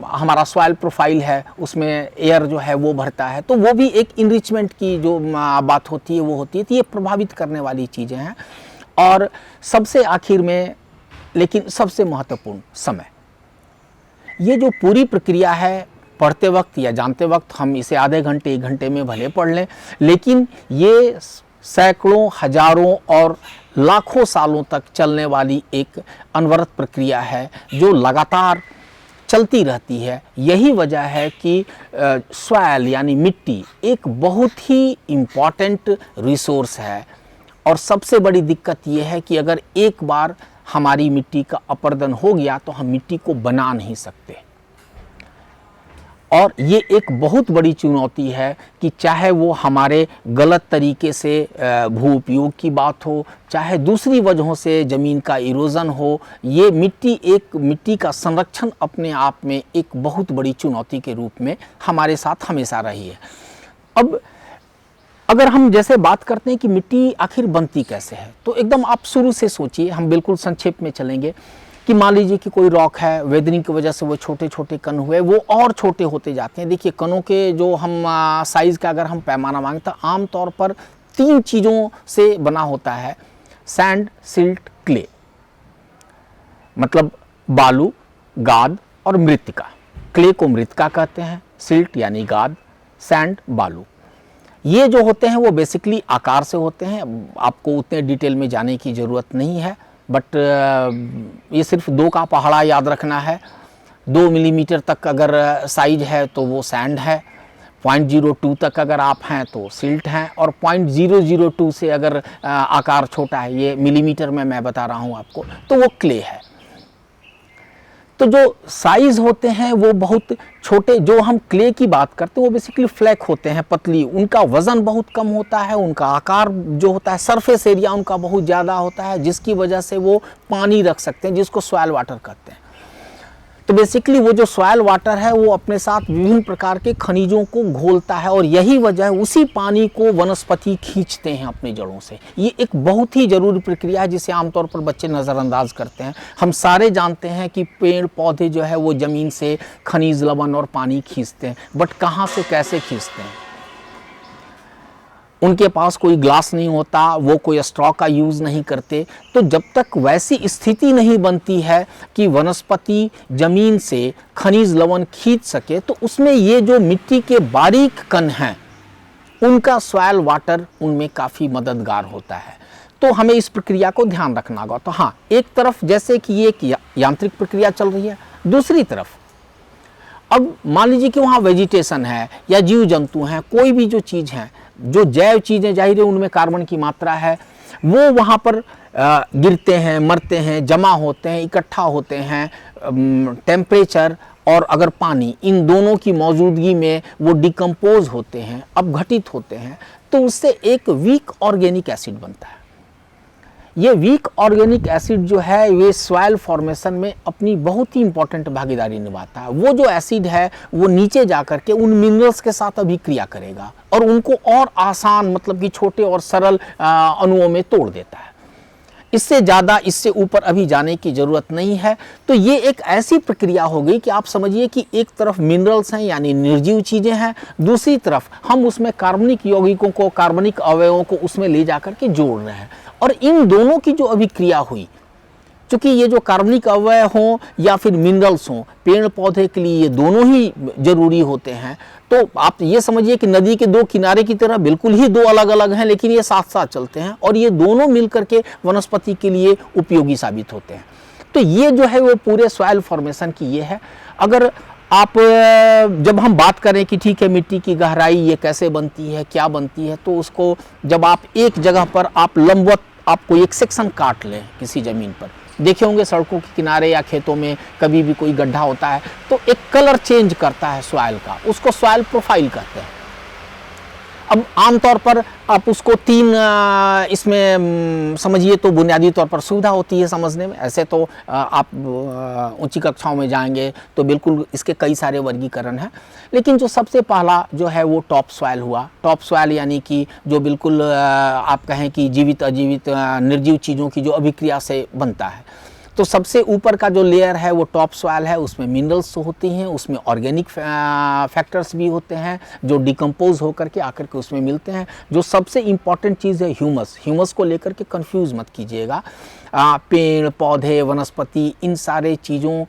हमारा सॉइल प्रोफाइल है उसमें एयर जो है वो भरता है, तो वो भी एक इनरिचमेंट की जो बात होती है वो होती है। तो ये प्रभावित करने वाली चीज़ें हैं। और सबसे आखिर में, लेकिन सबसे महत्वपूर्ण, समय। ये जो पूरी प्रक्रिया है, पढ़ते वक्त या जानते वक्त हम इसे आधे घंटे 1 घंटे में भले पढ़ लें, लेकिन ये सैकड़ों, हजारों और लाखों सालों तक चलने वाली एक अनवरत प्रक्रिया है जो लगातार चलती रहती है। यही वजह है कि सॉइल यानी मिट्टी एक बहुत ही इम्पॉर्टेंट रिसोर्स है। और सबसे बड़ी दिक्कत ये है कि अगर एक बार हमारी मिट्टी का अपरदन हो गया तो हम मिट्टी को बना नहीं सकते। और ये एक बहुत बड़ी चुनौती है कि चाहे वो हमारे गलत तरीके से भू उपयोग की बात हो, चाहे दूसरी वजहों से ज़मीन का इरोज़न हो, ये मिट्टी का संरक्षण अपने आप में एक बहुत बड़ी चुनौती के रूप में हमारे साथ हमेशा रही है। अब अगर हम जैसे बात करते हैं कि मिट्टी आखिर बनती कैसे है, तो एकदम आप शुरू से सोचिए, हम बिल्कुल संक्षेप में चलेंगे कि मान लीजिए कि कोई रॉक है, वेदरिंग की वजह से वो छोटे छोटे कण हुए, वो और छोटे होते जाते हैं। देखिए, कणों के जो हम साइज़ का अगर हम पैमाना मांगें तो आमतौर पर 3 चीज़ों से बना होता है: सैंड, सिल्ट, क्ले। मतलब बालू, गाद और मृत्तिका। क्ले को मृत्तिका कहते हैं, सिल्ट यानी गाद, सैंड बालू। ये जो होते हैं वो बेसिकली आकार से होते हैं। आपको उतने डिटेल में जाने की ज़रूरत नहीं है, बट ये सिर्फ 2 का पहाड़ा याद रखना है। 2 मिलीमीटर तक अगर साइज है तो वो सैंड है, 0.02 तक अगर आप हैं तो सिल्ट हैं, और 0.002 से अगर आकार छोटा है, ये मिलीमीटर में मैं बता रहा हूँ आपको, तो वो क्ले है। तो जो साइज़ होते हैं वो बहुत छोटे, जो हम क्ले की बात करते हैं वो बेसिकली फ्लैक होते हैं, पतली, उनका वज़न बहुत कम होता है, उनका आकार जो होता है, सरफेस एरिया उनका बहुत ज़्यादा होता है, जिसकी वजह से वो पानी रख सकते हैं, जिसको सॉइल वाटर कहते हैं। तो बेसिकली वो जो सॉइल वाटर है वो अपने साथ विभिन्न प्रकार के खनिजों को घोलता है, और यही वजह है उसी पानी को वनस्पति खींचते हैं अपनी जड़ों से। ये एक बहुत ही ज़रूरी प्रक्रिया है जिसे आमतौर पर बच्चे नज़रअंदाज करते हैं। हम सारे जानते हैं कि पेड़ पौधे जो है वो ज़मीन से खनिज, लवण और पानी खींचते हैं, बट कहाँ से कैसे खींचते हैं? उनके पास कोई ग्लास नहीं होता, वो कोई स्ट्रॉ का यूज़ नहीं करते। तो जब तक वैसी स्थिति नहीं बनती है कि वनस्पति ज़मीन से खनिज लवण खींच सके, तो उसमें ये जो मिट्टी के बारीक कण हैं उनका सॉइल वाटर उनमें काफ़ी मददगार होता है। तो हमें इस प्रक्रिया को ध्यान रखना होगा। तो हाँ, एक तरफ जैसे कि ये एक यांत्रिक प्रक्रिया चल रही है, दूसरी तरफ अब मान लीजिए कि वहाँ वेजिटेशन है या जीव जंतु हैं, कोई भी जो चीज़ है, जो जैव चीज़ें, जाहिर है उनमें कार्बन की मात्रा है, वो वहाँ पर गिरते हैं, मरते हैं, जमा होते हैं, इकट्ठा होते हैं। टेम्परेचर और अगर पानी, इन दोनों की मौजूदगी में वो डिकम्पोज होते हैं, अपघटित होते हैं, तो उससे एक वीक ऑर्गेनिक एसिड बनता है। ये वीक ऑर्गेनिक एसिड जो है ये सॉइल फॉर्मेशन में अपनी बहुत ही इंपॉर्टेंट भागीदारी निभाता है। वो जो एसिड है वो नीचे जाकर के उन मिनरल्स के साथ अभिक्रिया करेगा और उनको और आसान, मतलब कि छोटे और सरल अणुओं में तोड़ देता है। इससे ज़्यादा, इससे ऊपर अभी जाने की ज़रूरत नहीं है। तो ये एक ऐसी प्रक्रिया हो गई कि आप समझिए कि एक तरफ मिनरल्स हैं यानी निर्जीव चीज़ें हैं, दूसरी तरफ हम उसमें कार्बनिक यौगिकों को, कार्बनिक अवयवों को उसमें ले जाकर के जोड़ रहे हैं। और इन दोनों की जो अभिक्रिया हुई, क्योंकि ये जो कार्बनिक अवयव हों या फिर मिनरल्स हों, पेड़ पौधे के लिए ये दोनों ही जरूरी होते हैं। तो आप ये समझिए कि नदी के 2 किनारे की तरह बिल्कुल ही 2 अलग अलग हैं, लेकिन ये साथ साथ चलते हैं और ये दोनों मिलकर के वनस्पति के लिए उपयोगी साबित होते हैं। तो ये जो है वो पूरे सॉइल फॉर्मेशन की ये है। अगर आप जब हम बात करें कि ठीक है मिट्टी की गहराई ये कैसे बनती है, क्या बनती है, तो उसको जब आप एक जगह पर आप लंबवत आपको एक सेक्शन काट लें किसी ज़मीन पर, देखे होंगे सड़कों के किनारे या खेतों में कभी भी कोई गड्ढा होता है तो एक कलर चेंज करता है सॉइल का, उसको सॉइल प्रोफाइल कहते हैं। अब आमतौर पर आप उसको तीन इसमें समझिए तो बुनियादी तौर पर सुविधा होती है समझने में। ऐसे तो आप ऊंची कक्षाओं में जाएंगे तो बिल्कुल इसके कई सारे वर्गीकरण हैं, लेकिन जो सबसे पहला जो है वो टॉप सॉइल हुआ। टॉप सॉइल यानी कि जो बिल्कुल आप कहें कि जीवित अजीवित निर्जीव चीज़ों की जो अभिक्रिया से बनता है। तो सबसे ऊपर का जो लेयर है वो टॉप सॉइल है, उसमें मिनरल्स होती हैं, उसमें ऑर्गेनिक फैक्टर्स भी होते हैं जो डिकम्पोज होकर के आकर के उसमें मिलते हैं। जो सबसे इम्पॉर्टेंट चीज़ है ह्यूमस, ह्यूमस को लेकर के कंफ्यूज मत कीजिएगा। पेड़ पौधे वनस्पति इन सारे चीज़ों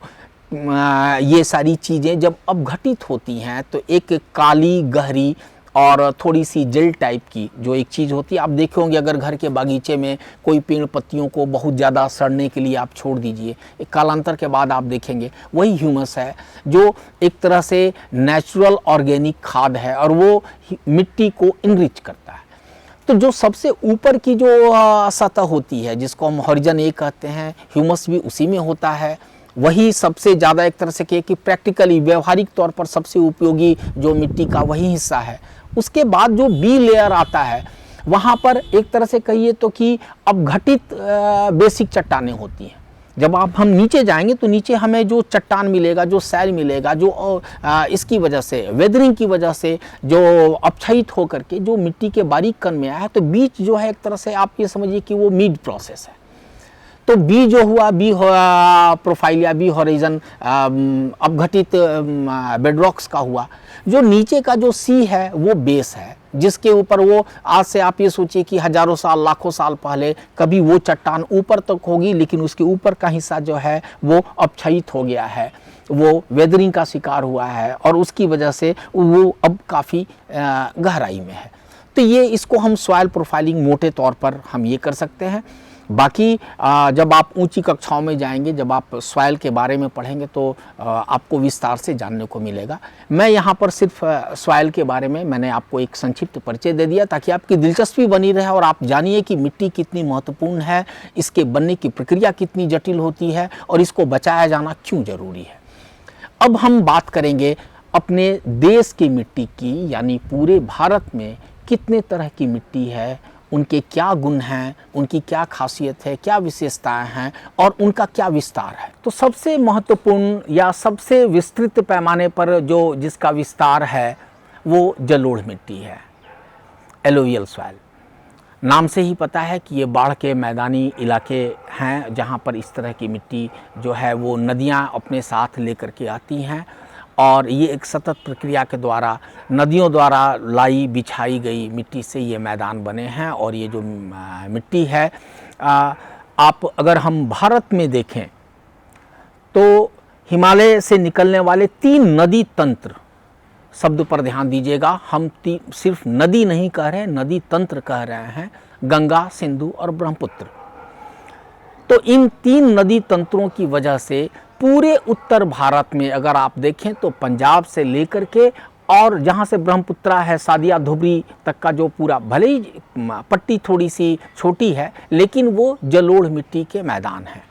ये सारी चीज़ें जब अपघटित होती हैं तो एक काली गहरी और थोड़ी सी जेल टाइप की जो एक चीज़ होती है, आप देखे होंगे अगर घर के बागीचे में कोई पेड़ पत्तियों को बहुत ज़्यादा सड़ने के लिए आप छोड़ दीजिए, एक कालांतर के बाद आप देखेंगे वही ह्यूमस है जो एक तरह से नेचुरल ऑर्गेनिक खाद है और वो मिट्टी को इनरिच करता है। तो जो सबसे ऊपर की जो सतह होती है जिसको हम हॉरिजन ए कहते हैं, ह्यूमस भी उसी में होता है। वही सबसे ज़्यादा एक तरह से कहे कि प्रैक्टिकली व्यवहारिक तौर पर सबसे उपयोगी जो मिट्टी का वही हिस्सा है। उसके बाद जो बी लेयर आता है वहाँ पर एक तरह से कहिए तो कि अपघटित बेसिक चट्टानें होती हैं। जब आप हम नीचे जाएंगे तो नीचे हमें जो चट्टान मिलेगा, जो सैल मिलेगा, जो इसकी वजह से वेदरिंग की वजह से जो अपक्षयित होकर के जो मिट्टी के बारीक कण में आया है, तो बीच जो है एक तरह से आप ये समझिए कि वो मिड प्रोसेस है। तो बी जो हुआ, बी प्रोफाइल या बी हॉरिजन अपघटित बेडरॉक्स का हुआ। जो नीचे का जो सी है वो बेस है जिसके ऊपर वो आज से आप ये सोचिए कि हजारों साल लाखों साल पहले कभी वो चट्टान ऊपर तक होगी, लेकिन उसके ऊपर का हिस्सा जो है वो अपक्षयित हो गया है, वो वेदरिंग का शिकार हुआ है और उसकी वजह से वो अब काफ़ी गहराई में है। तो ये इसको हम सॉइल प्रोफाइलिंग मोटे तौर पर हम ये कर सकते हैं। बाकी जब आप ऊंची कक्षाओं में जाएंगे, जब आप सॉइल के बारे में पढ़ेंगे तो आपको विस्तार से जानने को मिलेगा। मैं यहाँ पर सिर्फ सॉइल के बारे में मैंने आपको एक संक्षिप्त परिचय दे दिया ताकि आपकी दिलचस्पी बनी रहे और आप जानिए कि मिट्टी कितनी महत्वपूर्ण है, इसके बनने की प्रक्रिया कितनी जटिल होती है और इसको बचाया जाना क्यों ज़रूरी है। अब हम बात करेंगे अपने देश की मिट्टी की, यानी पूरे भारत में कितने तरह की मिट्टी है, उनके क्या गुण हैं, उनकी क्या खासियत है, क्या विशेषताएं हैं और उनका क्या विस्तार है। तो सबसे महत्वपूर्ण या सबसे विस्तृत पैमाने पर जो जिसका विस्तार है वो जलोढ़ मिट्टी है, एलोवियल सॉइल। नाम से ही पता है कि ये बाढ़ के मैदानी इलाके हैं जहाँ पर इस तरह की मिट्टी जो है वो नदियाँ अपने साथ लेकर के आती हैं और ये एक सतत प्रक्रिया के द्वारा नदियों द्वारा लाई बिछाई गई मिट्टी से ये मैदान बने हैं। और ये जो मिट्टी है आप अगर हम भारत में देखें तो हिमालय से निकलने वाले 3 नदी तंत्र, शब्द पर ध्यान दीजिएगा, हम सिर्फ नदी नहीं कह रहे हैं, नदी तंत्र कह रहे हैं, गंगा, सिंधु और ब्रह्मपुत्र। तो इन 3 नदी तंत्रों की वजह से पूरे उत्तर भारत में अगर आप देखें तो पंजाब से लेकर के और जहाँ से ब्रह्मपुत्रा है सादिया धुबरी तक का जो पूरा, भले ही पट्टी थोड़ी सी छोटी है लेकिन वो जलोढ़ मिट्टी के मैदान हैं।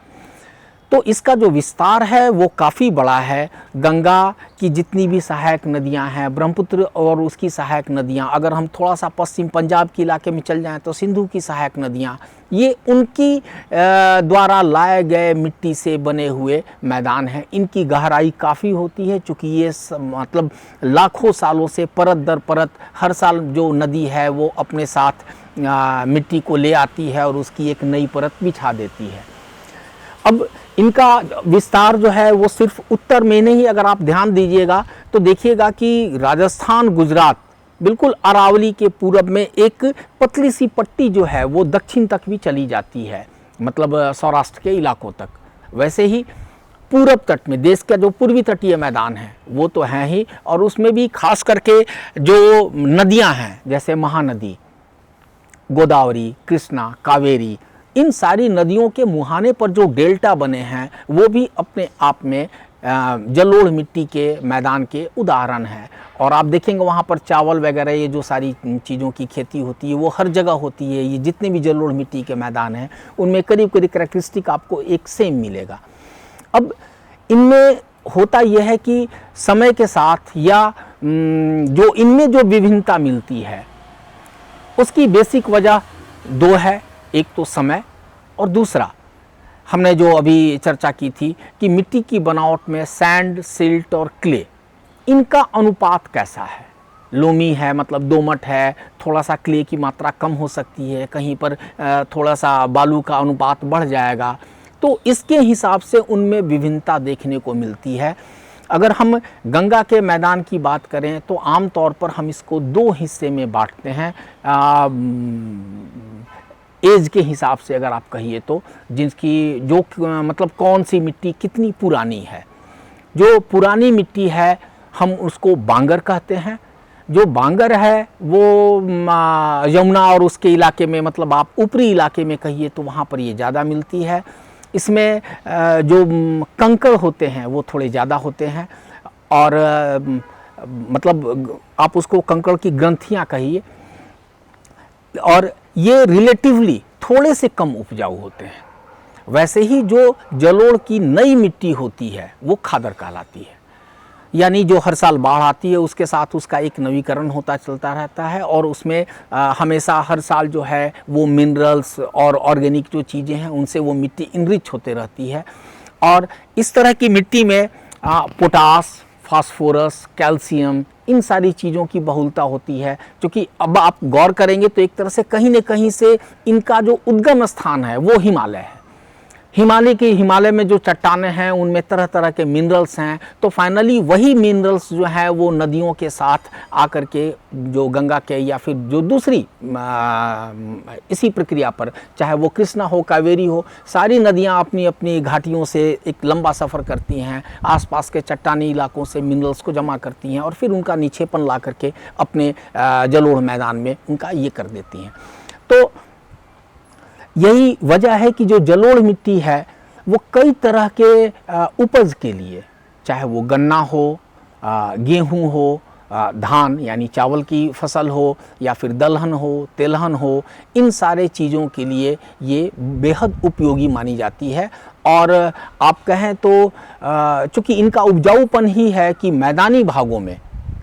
तो इसका जो विस्तार है वो काफ़ी बड़ा है। गंगा की जितनी भी सहायक नदियां हैं, ब्रह्मपुत्र और उसकी सहायक नदियां, अगर हम थोड़ा सा पश्चिम पंजाब के इलाके में चल जाएं तो सिंधु की सहायक नदियां, ये उनकी द्वारा लाए गए मिट्टी से बने हुए मैदान हैं। इनकी गहराई काफ़ी होती है चूँकि ये मतलब लाखों सालों से परत दर परत हर साल जो नदी है वो अपने साथ मिट्टी को ले आती है और उसकी एक नई परत बिछा देती है। अब इनका विस्तार जो है वो सिर्फ उत्तर में नहीं, अगर आप ध्यान दीजिएगा तो देखिएगा कि राजस्थान, गुजरात, बिल्कुल अरावली के पूरब में एक पतली सी पट्टी जो है वो दक्षिण तक भी चली जाती है, मतलब सौराष्ट्र के इलाकों तक। वैसे ही पूरब तट में देश का जो पूर्वी तटीय मैदान है वो तो हैं ही, और उसमें भी खास करके जो नदियां हैं जैसे महानदी, गोदावरी, कृष्णा, कावेरी, इन सारी नदियों के मुहाने पर जो डेल्टा बने हैं वो भी अपने आप में जलोढ़ मिट्टी के मैदान के उदाहरण हैं। और आप देखेंगे वहाँ पर चावल वगैरह ये जो सारी चीज़ों की खेती होती है वो हर जगह होती है। ये जितने भी जलोढ़ मिट्टी के मैदान हैं उनमें करीब करीब करैक्टरिस्टिक आपको एक सेम मिलेगा। अब इनमें होता यह है कि समय के साथ या जो इनमें जो विभिन्नता मिलती है उसकी बेसिक वजह दो है, एक तो समय और दूसरा हमने जो अभी चर्चा की थी कि मिट्टी की बनावट में सैंड, सिल्ट और क्ले, इनका अनुपात कैसा है। लोमी है मतलब दोमट है, थोड़ा सा क्ले की मात्रा कम हो सकती है, कहीं पर थोड़ा सा बालू का अनुपात बढ़ जाएगा, तो इसके हिसाब से उनमें विभिन्नता देखने को मिलती है। अगर हम गंगा के मैदान की बात करें तो आम तौर पर हम इसको दो हिस्से में बांटते हैं, एज के हिसाब से अगर आप कहिए तो, जिसकी जो मतलब कौन सी मिट्टी कितनी पुरानी है। जो पुरानी मिट्टी है हम उसको बांगर कहते हैं। जो बांगर है वो यमुना और उसके इलाके में, मतलब आप ऊपरी इलाके में कहिए तो वहाँ पर ये ज़्यादा मिलती है। इसमें जो कंकड़ होते हैं वो थोड़े ज़्यादा होते हैं, और मतलब आप उसको कंकड़ की ग्रंथियाँ कहिए, और ये रिलेटिवली थोड़े से कम उपजाऊ होते हैं। वैसे ही जो जलोढ़ की नई मिट्टी होती है वो खादर कहलाती है, यानी जो हर साल बाढ़ आती है उसके साथ उसका एक नवीकरण होता चलता रहता है, और उसमें हमेशा हर साल जो है वो मिनरल्स और ऑर्गेनिक जो चीज़ें हैं उनसे वो मिट्टी इनरिच होते रहती है। और इस तरह की मिट्टी में पोटास, फास्फोरस, कैल्शियम, इन सारी चीज़ों की बहुलता होती है। क्योंकि अब आप गौर करेंगे तो एक तरह से कहीं न कहीं से इनका जो उद्गम स्थान है वो हिमालय है। हिमालय में जो चट्टानें हैं उनमें तरह तरह के मिनरल्स हैं, तो फाइनली वही मिनरल्स जो है वो नदियों के साथ आकर के जो गंगा के या फिर जो दूसरी इसी प्रक्रिया पर, चाहे वो कृष्णा हो, कावेरी हो, सारी नदियां अपनी अपनी घाटियों से एक लंबा सफ़र करती हैं, आसपास के चट्टानी इलाकों से मिनरल्स को जमा करती हैं और फिर उनका निक्षेपण ला करके अपने जलोढ़ मैदान में उनका ये कर देती हैं। तो यही वजह है कि जो जलोढ़ मिट्टी है वो कई तरह के उपज के लिए, चाहे वो गन्ना हो, गेहूं हो, धान यानी चावल की फसल हो, या फिर दलहन हो, तेलहन हो, इन सारे चीज़ों के लिए ये बेहद उपयोगी मानी जाती है। और आप कहें तो चूँकि इनका उपजाऊपन ही है कि मैदानी भागों में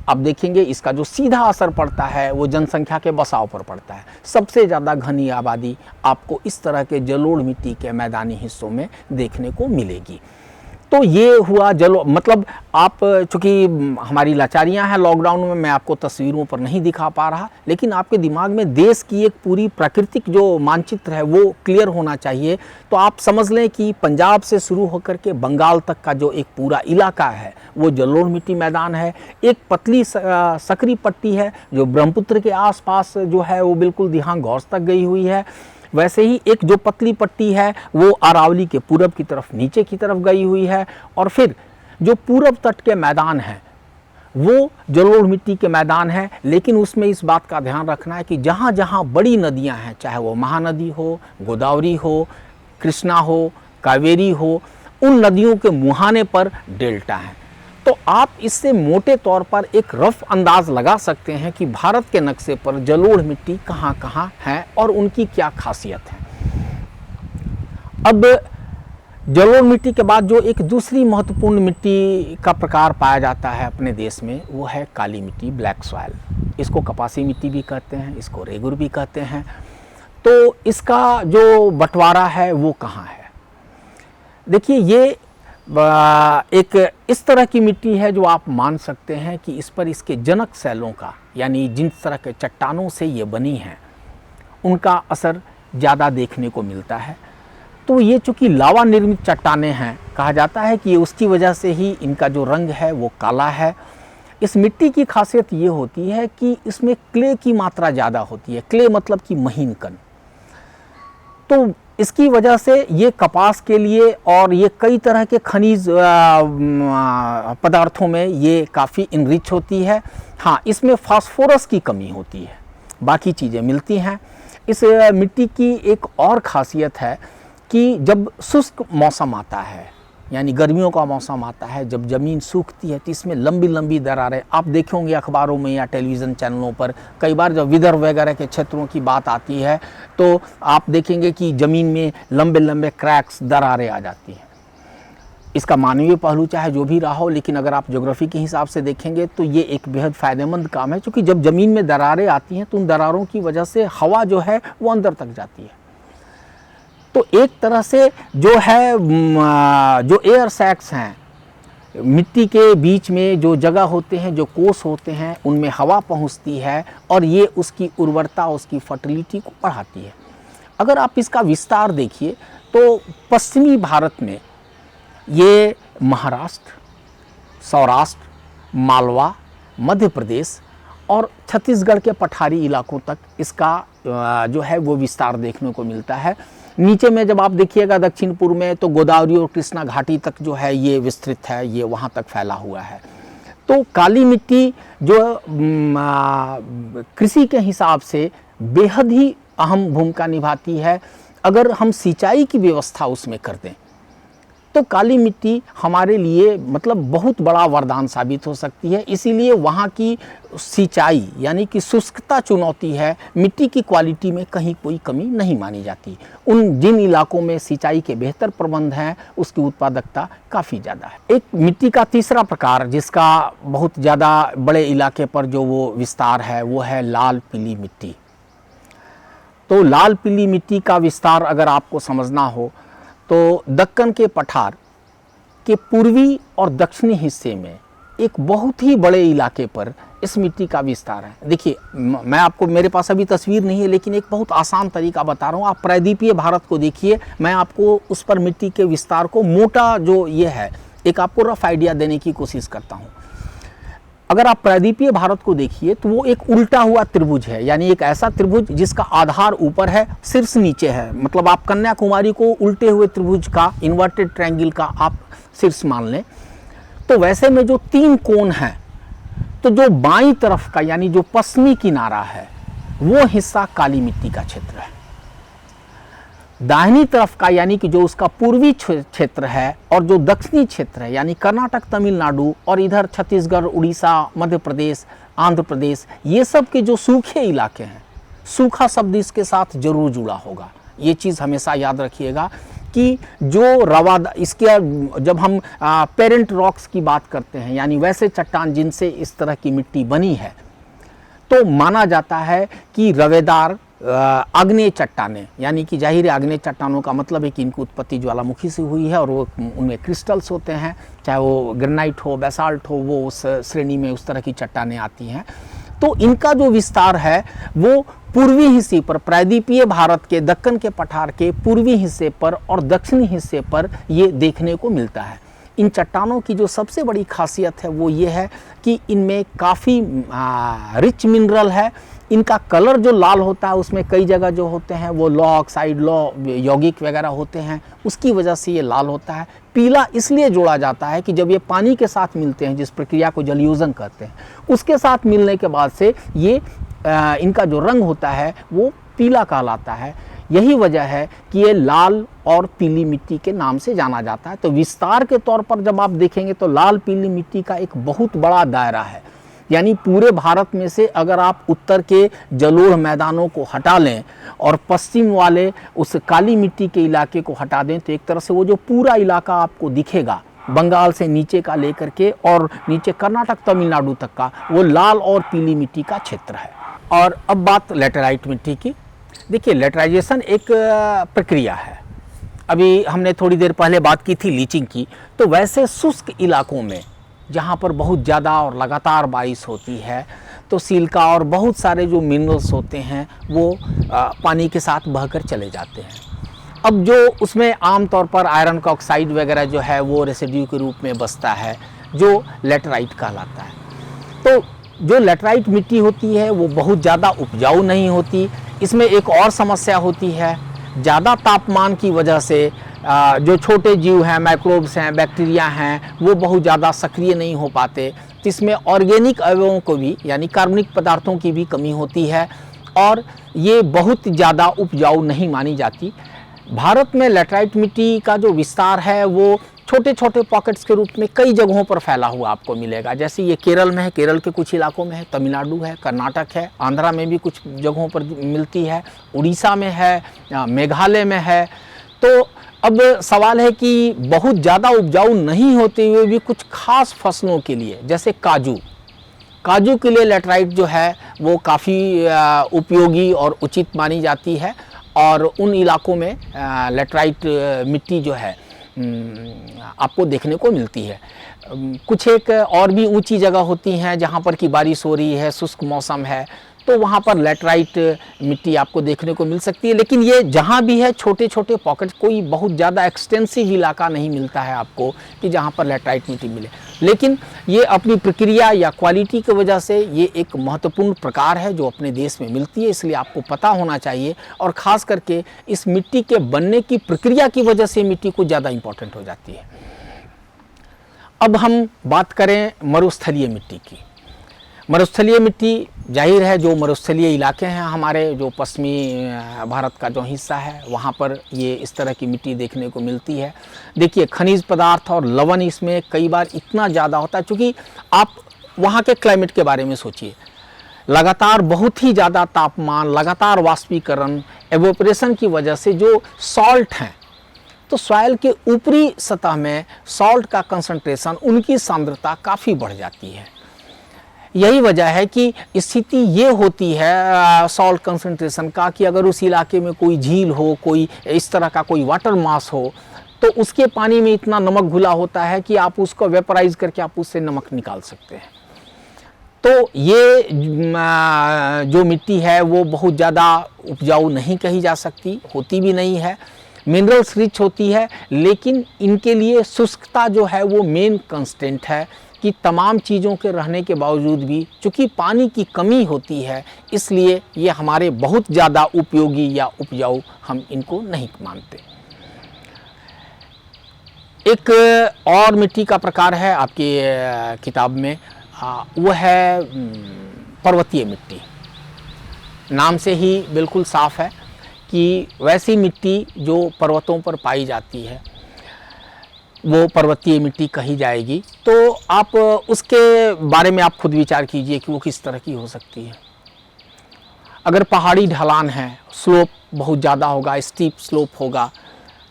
आप देखेंगे इसका जो सीधा असर पड़ता है वो जनसंख्या के बसाव पर पड़ता है। सबसे ज़्यादा घनी आबादी आपको इस तरह के जलोढ़ मिट्टी के मैदानी हिस्सों में देखने को मिलेगी। तो ये हुआ मतलब आप, चूँकि हमारी लाचारियाँ हैं लॉकडाउन में, मैं आपको तस्वीरों पर नहीं दिखा पा रहा, लेकिन आपके दिमाग में देश की एक पूरी प्राकृतिक जो मानचित्र है वो क्लियर होना चाहिए। तो आप समझ लें कि पंजाब से शुरू होकर के बंगाल तक का जो एक पूरा इलाका है वो जलोढ़ मिट्टी मैदान है। एक पतली सकरी पट्टी है जो ब्रह्मपुत्र के आसपास जो है वो बिल्कुल दिहांग घौस तक गई हुई है। वैसे ही एक जो पतली पट्टी है वो अरावली के पूरब की तरफ नीचे की तरफ गई हुई है, और फिर जो पूरब तट के मैदान हैं वो जलोढ़ मिट्टी के मैदान हैं। लेकिन उसमें इस बात का ध्यान रखना है कि जहाँ जहाँ बड़ी नदियाँ हैं, चाहे वो महानदी हो, गोदावरी हो, कृष्णा हो, कावेरी हो, उन नदियों के मुहाने पर डेल्टा हैं। तो आप इससे मोटे तौर पर एक रफ अंदाज लगा सकते हैं कि भारत के नक्शे पर जलोढ़ मिट्टी कहाँ कहाँ है और उनकी क्या खासियत है। अब जलोढ़ मिट्टी के बाद जो एक दूसरी महत्वपूर्ण मिट्टी का प्रकार पाया जाता है अपने देश में वो है काली मिट्टी, ब्लैक सॉइल। इसको कपासी मिट्टी भी कहते हैं, इसको रेगुर भी कहते हैं। तो इसका जो बंटवारा है वो कहाँ है? देखिए, ये एक इस तरह की मिट्टी है जो आप मान सकते हैं कि इस पर इसके जनक शैलों का, यानी जिस तरह के चट्टानों से ये बनी है उनका असर ज़्यादा देखने को मिलता है। तो ये चूँकि लावा निर्मित चट्टानें हैं, कहा जाता है कि उसकी वजह से ही इनका जो रंग है वो काला है। इस मिट्टी की खासियत ये होती है कि इसमें क्ले की मात्रा ज़्यादा होती है। क्ले मतलब कि महीन कण। तो इसकी वजह से ये कपास के लिए और ये कई तरह के खनिज पदार्थों में ये काफ़ी इनरिच होती है। हाँ, इसमें फास्फोरस की कमी होती है, बाकी चीज़ें मिलती हैं। इस मिट्टी की एक और ख़ासियत है कि जब शुष्क मौसम आता है, यानी गर्मियों का मौसम आता है, जब ज़मीन सूखती है तो इसमें लंबी लंबी दरारें आप देखे होंगे अखबारों में या टेलीविज़न चैनलों पर। कई बार जब विदर्भ वगैरह के क्षेत्रों की बात आती है तो आप देखेंगे कि ज़मीन में लंबे लंबे क्रैक्स, दरारें आ जाती हैं। इसका मानवीय पहलू चाहे जो भी रहा हो, लेकिन अगर आप ज्योग्राफी के हिसाब से देखेंगे तो ये एक बेहद फ़ायदेमंद काम है, क्योंकि जब ज़मीन में दरारें आती हैं तो उन दरारों की वजह से हवा जो है वो अंदर तक जाती है। तो एक तरह से जो है जो एयर सैक्स हैं, मिट्टी के बीच में जो जगह होते हैं, जो कोस होते हैं, उनमें हवा पहुंचती है और ये उसकी उर्वरता, उसकी फर्टिलिटी को बढ़ाती है। अगर आप इसका विस्तार देखिए तो पश्चिमी भारत में ये महाराष्ट्र, सौराष्ट्र, मालवा, मध्य प्रदेश और छत्तीसगढ़ के पठारी इलाकों तक इसका जो है वो विस्तार देखने को मिलता है। नीचे में जब आप देखिएगा दक्षिण पूर्व में तो गोदावरी और कृष्णा घाटी तक जो है ये विस्तृत है, ये वहाँ तक फैला हुआ है। तो काली मिट्टी जो कृषि के हिसाब से बेहद ही अहम भूमिका निभाती है। अगर हम सिंचाई की व्यवस्था उसमें कर दें तो काली मिट्टी हमारे लिए मतलब बहुत बड़ा वरदान साबित हो सकती है। इसीलिए वहाँ की सिंचाई यानी कि शुष्कता चुनौती है, मिट्टी की क्वालिटी में कहीं कोई कमी नहीं मानी जाती। उन जिन इलाकों में सिंचाई के बेहतर प्रबंध हैं उसकी उत्पादकता काफ़ी ज़्यादा है। एक मिट्टी का तीसरा प्रकार जिसका बहुत ज़्यादा बड़े इलाके पर जो वो विस्तार है वो है लाल पीली मिट्टी। तो लाल पीली मिट्टी का विस्तार अगर आपको समझना हो तो दक्कन के पठार के पूर्वी और दक्षिणी हिस्से में एक बहुत ही बड़े इलाके पर इस मिट्टी का विस्तार है। देखिए, मैं आपको, मेरे पास अभी तस्वीर नहीं है लेकिन एक बहुत आसान तरीका बता रहा हूँ। आप प्रायद्वीपीय भारत को देखिए, मैं आपको उस पर मिट्टी के विस्तार को मोटा जो ये है एक आपको रफ आइडिया देने की कोशिश करता हूँ। अगर आप प्रायद्वीपीय भारत को देखिए तो वो एक उल्टा हुआ त्रिभुज है, यानी एक ऐसा त्रिभुज जिसका आधार ऊपर है, शीर्ष नीचे है। मतलब आप कन्याकुमारी को उल्टे हुए त्रिभुज का, इन्वर्टेड ट्रायंगल का आप शीर्ष मान लें। तो वैसे में जो 3 कोण हैं, तो जो बाईं तरफ का यानी जो पश्चिमी किनारा है वो हिस्सा काली मिट्टी का क्षेत्र है। दाहिनी तरफ का यानी कि जो उसका पूर्वी क्षेत्र है और जो दक्षिणी क्षेत्र है यानी कर्नाटक, तमिलनाडु और इधर छत्तीसगढ़, उड़ीसा, मध्य प्रदेश, आंध्र प्रदेश, ये सब के जो सूखे इलाके हैं, सूखा शब्द इसके साथ जरूर जुड़ा होगा। ये चीज़ हमेशा याद रखिएगा कि जो रवादा, इसके जब हम पेरेंट रॉक्स की बात करते हैं यानी वैसे चट्टान जिनसे इस तरह की मिट्टी बनी है, तो माना जाता है कि रवेदार आग्नेय चट्टानें, यानी कि जाहिर है आग्नेय चट्टानों का मतलब है कि इनकी उत्पत्ति ज्वालामुखी से हुई है और वो उनमें क्रिस्टल्स होते हैं, चाहे वो ग्रेनाइट हो, बेसाल्ट हो, वो उस श्रेणी में उस तरह की चट्टानें आती हैं। तो इनका जो विस्तार है वो पूर्वी हिस्से पर, प्रायद्वीपीय भारत के दक्कन के पठार के पूर्वी हिस्से पर और दक्षिणी हिस्से पर ये देखने को मिलता है। इन चट्टानों की जो सबसे बड़ी खासियत है वो ये है कि इनमें काफ़ी रिच मिनरल है। इनका कलर जो लाल होता है उसमें कई जगह जो होते हैं वो लौ ऑक्साइड, लौ यौगिक वगैरह होते हैं, उसकी वजह से ये लाल होता है। पीला इसलिए जोड़ा जाता है कि जब ये पानी के साथ मिलते हैं, जिस प्रक्रिया को जलयोजन कहते हैं, उसके साथ मिलने के बाद से ये इनका जो रंग होता है वो पीला कहलाता है। यही वजह है कि ये लाल और पीली मिट्टी के नाम से जाना जाता है। तो विस्तार के तौर पर जब आप देखेंगे तो लाल पीली मिट्टी का एक बहुत बड़ा दायरा है। यानी पूरे भारत में से अगर आप उत्तर के जलोढ़ मैदानों को हटा लें और पश्चिम वाले उस काली मिट्टी के इलाके को हटा दें तो एक तरह से वो जो पूरा इलाका आपको दिखेगा, बंगाल से नीचे का लेकर के और नीचे कर्नाटक, तमिलनाडु तक का, वो लाल और पीली मिट्टी का क्षेत्र है। और अब बात लेटेराइट मिट्टी की। देखिए, लेटराइजेशन एक प्रक्रिया है। अभी हमने थोड़ी देर पहले बात की थी लीचिंग की, तो वैसे शुष्क इलाकों में जहाँ पर बहुत ज़्यादा और लगातार बारिश होती है तो सिलिका और बहुत सारे जो मिनरल्स होते हैं वो पानी के साथ बहकर चले जाते हैं। अब जो उसमें आमतौर पर आयरन का ऑक्साइड वगैरह जो है वो रेसिड्यू के रूप में बसता है, जो लेटराइट कहलाता है। तो जो लेटराइट मिट्टी होती है वो बहुत ज़्यादा उपजाऊ नहीं होती। इसमें एक और समस्या होती है, ज़्यादा तापमान की वजह से जो छोटे जीव हैं, माइक्रोब्स हैं, बैक्टीरिया हैं, वो बहुत ज़्यादा सक्रिय नहीं हो पाते। तो इसमें ऑर्गेनिक अवयवों को भी यानी कार्बनिक पदार्थों की भी कमी होती है और ये बहुत ज़्यादा उपजाऊ नहीं मानी जाती। भारत में लेटराइट मिट्टी का जो विस्तार है वो छोटे छोटे पॉकेट्स के रूप में कई जगहों पर फैला हुआ आपको मिलेगा। जैसे ये केरल में है, केरल के कुछ इलाकों में है, तमिलनाडु है, कर्नाटक है, आंध्रा में भी कुछ जगहों पर मिलती है, उड़ीसा में है, मेघालय में है। तो अब सवाल है कि बहुत ज़्यादा उपजाऊ नहीं होते हुए भी कुछ खास फसलों के लिए, जैसे काजू के लिए लैटराइट जो है वो काफ़ी उपयोगी और उचित मानी जाती है, और उन इलाकों में लैटराइट मिट्टी जो है आपको देखने को मिलती है। कुछ एक और भी ऊंची जगह होती हैं जहाँ पर कि बारिश हो रही है, शुष्क मौसम है, तो वहाँ पर लैटराइट मिट्टी आपको देखने को मिल सकती है। लेकिन ये जहाँ भी है छोटे छोटे पॉकेट, कोई बहुत ज़्यादा एक्सटेंसिव इलाका नहीं मिलता है आपको कि जहाँ पर लैटराइट मिट्टी मिले। लेकिन ये अपनी प्रक्रिया या क्वालिटी की वजह से ये एक महत्वपूर्ण प्रकार है जो अपने देश में मिलती है, इसलिए आपको पता होना चाहिए। और ख़ास करके इस मिट्टी के बनने की प्रक्रिया की वजह से मिट्टी को ज़्यादा इम्पोर्टेंट हो जाती है। अब हम बात करें मरुस्थलीय मिट्टी की। मरुस्थलीय मिट्टी जाहिर है जो मरुस्थलीय इलाके हैं हमारे, जो पश्चिमी भारत का जो हिस्सा है वहाँ पर ये इस तरह की मिट्टी देखने को मिलती है। देखिए खनिज पदार्थ और लवण इसमें कई बार इतना ज़्यादा होता है, क्योंकि आप वहाँ के क्लाइमेट के बारे में सोचिए, लगातार बहुत ही ज़्यादा तापमान, लगातार वाष्पीकरण, एवोपरेशन की वजह से जो सॉल्ट हैं, तो सॉइल के ऊपरी सतह में सॉल्ट का कंसंट्रेशन, उनकी सांद्रता काफ़ी बढ़ जाती है। यही वजह है कि स्थिति ये होती है सॉल्ट कंसंट्रेशन का कि अगर उस इलाके में कोई झील हो, कोई इस तरह का कोई वाटर मास हो, तो उसके पानी में इतना नमक घुला होता है कि आप उसको वेपराइज करके आप उससे नमक निकाल सकते हैं। तो ये जो मिट्टी है वो बहुत ज़्यादा उपजाऊ नहीं कही जा सकती, होती भी नहीं है, मिनरल्स रिच होती है, लेकिन इनके लिए शुष्कता जो है वो मेन कंस्टेंट है कि तमाम चीज़ों के रहने के बावजूद भी चूँकि पानी की कमी होती है, इसलिए ये हमारे बहुत ज़्यादा उपयोगी या उपजाऊ हम इनको नहीं मानते। एक और मिट्टी का प्रकार है आपकी किताब में, वो है पर्वतीय मिट्टी। नाम से ही बिल्कुल साफ है कि वैसी मिट्टी जो पर्वतों पर पाई जाती है वो पर्वतीय मिट्टी कही जाएगी। तो आप उसके बारे में आप खुद विचार कीजिए कि वो किस तरह की हो सकती है। अगर पहाड़ी ढलान है, स्लोप बहुत ज़्यादा होगा, स्टीप स्लोप होगा,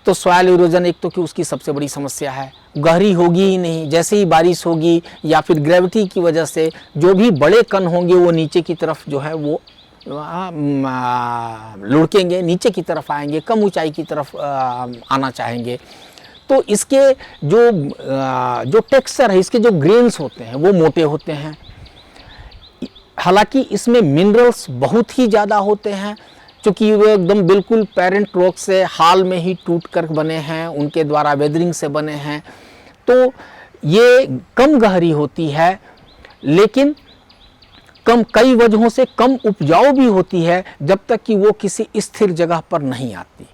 तो सॉइल इरोजन एक तो कि उसकी सबसे बड़ी समस्या है, गहरी होगी ही नहीं। जैसे ही बारिश होगी या फिर ग्रेविटी की वजह से जो भी बड़े कण होंगे वो नीचे की तरफ जो है वो लुढ़केंगे, नीचे की तरफ आएंगे, कम ऊंचाई की तरफ आना चाहेंगे। तो इसके जो टेक्सचर है, इसके जो ग्रेन्स होते हैं वो मोटे होते हैं। हालांकि इसमें मिनरल्स बहुत ही ज़्यादा होते हैं, क्योंकि वो एकदम बिल्कुल पेरेंट रॉक से हाल में ही टूट कर बने हैं, उनके द्वारा वेदरिंग से बने हैं। तो ये कम गहरी होती है, लेकिन कई वजहों से कम उपजाऊ भी होती है जब तक कि वो किसी स्थिर जगह पर नहीं आती।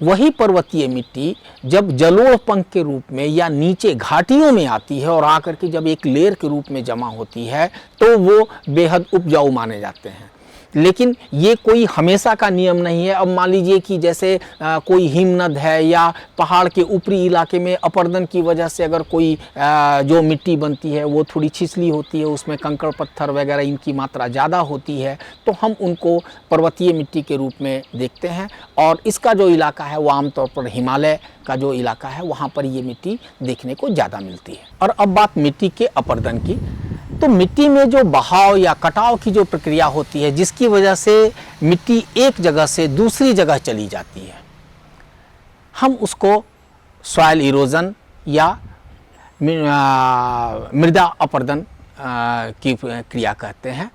वही पर्वतीय मिट्टी जब जलोढ़ पंख के रूप में या नीचे घाटियों में आती है और आकर के जब एक लेयर के रूप में जमा होती है, तो वो बेहद उपजाऊ माने जाते हैं। लेकिन ये कोई हमेशा का नियम नहीं है। अब मान लीजिए कि जैसे कोई हिमनद है या पहाड़ के ऊपरी इलाके में अपरदन की वजह से अगर कोई जो मिट्टी बनती है वो थोड़ी छिछली होती है, उसमें कंकड़ पत्थर वगैरह इनकी मात्रा ज़्यादा होती है, तो हम उनको पर्वतीय मिट्टी के रूप में देखते हैं। और इसका जो इलाका है वो आमतौर पर हिमालय का जो इलाका है वहाँ पर ये मिट्टी देखने को ज़्यादा मिलती है। और अब बात मिट्टी के अपरदन की, तो मिट्टी में जो बहाव या कटाव की जो प्रक्रिया होती है, जिसकी वजह से मिट्टी एक जगह से दूसरी जगह चली जाती है, हम उसको सॉइल इरोजन या मृदा अपरदन की क्रिया कहते हैं।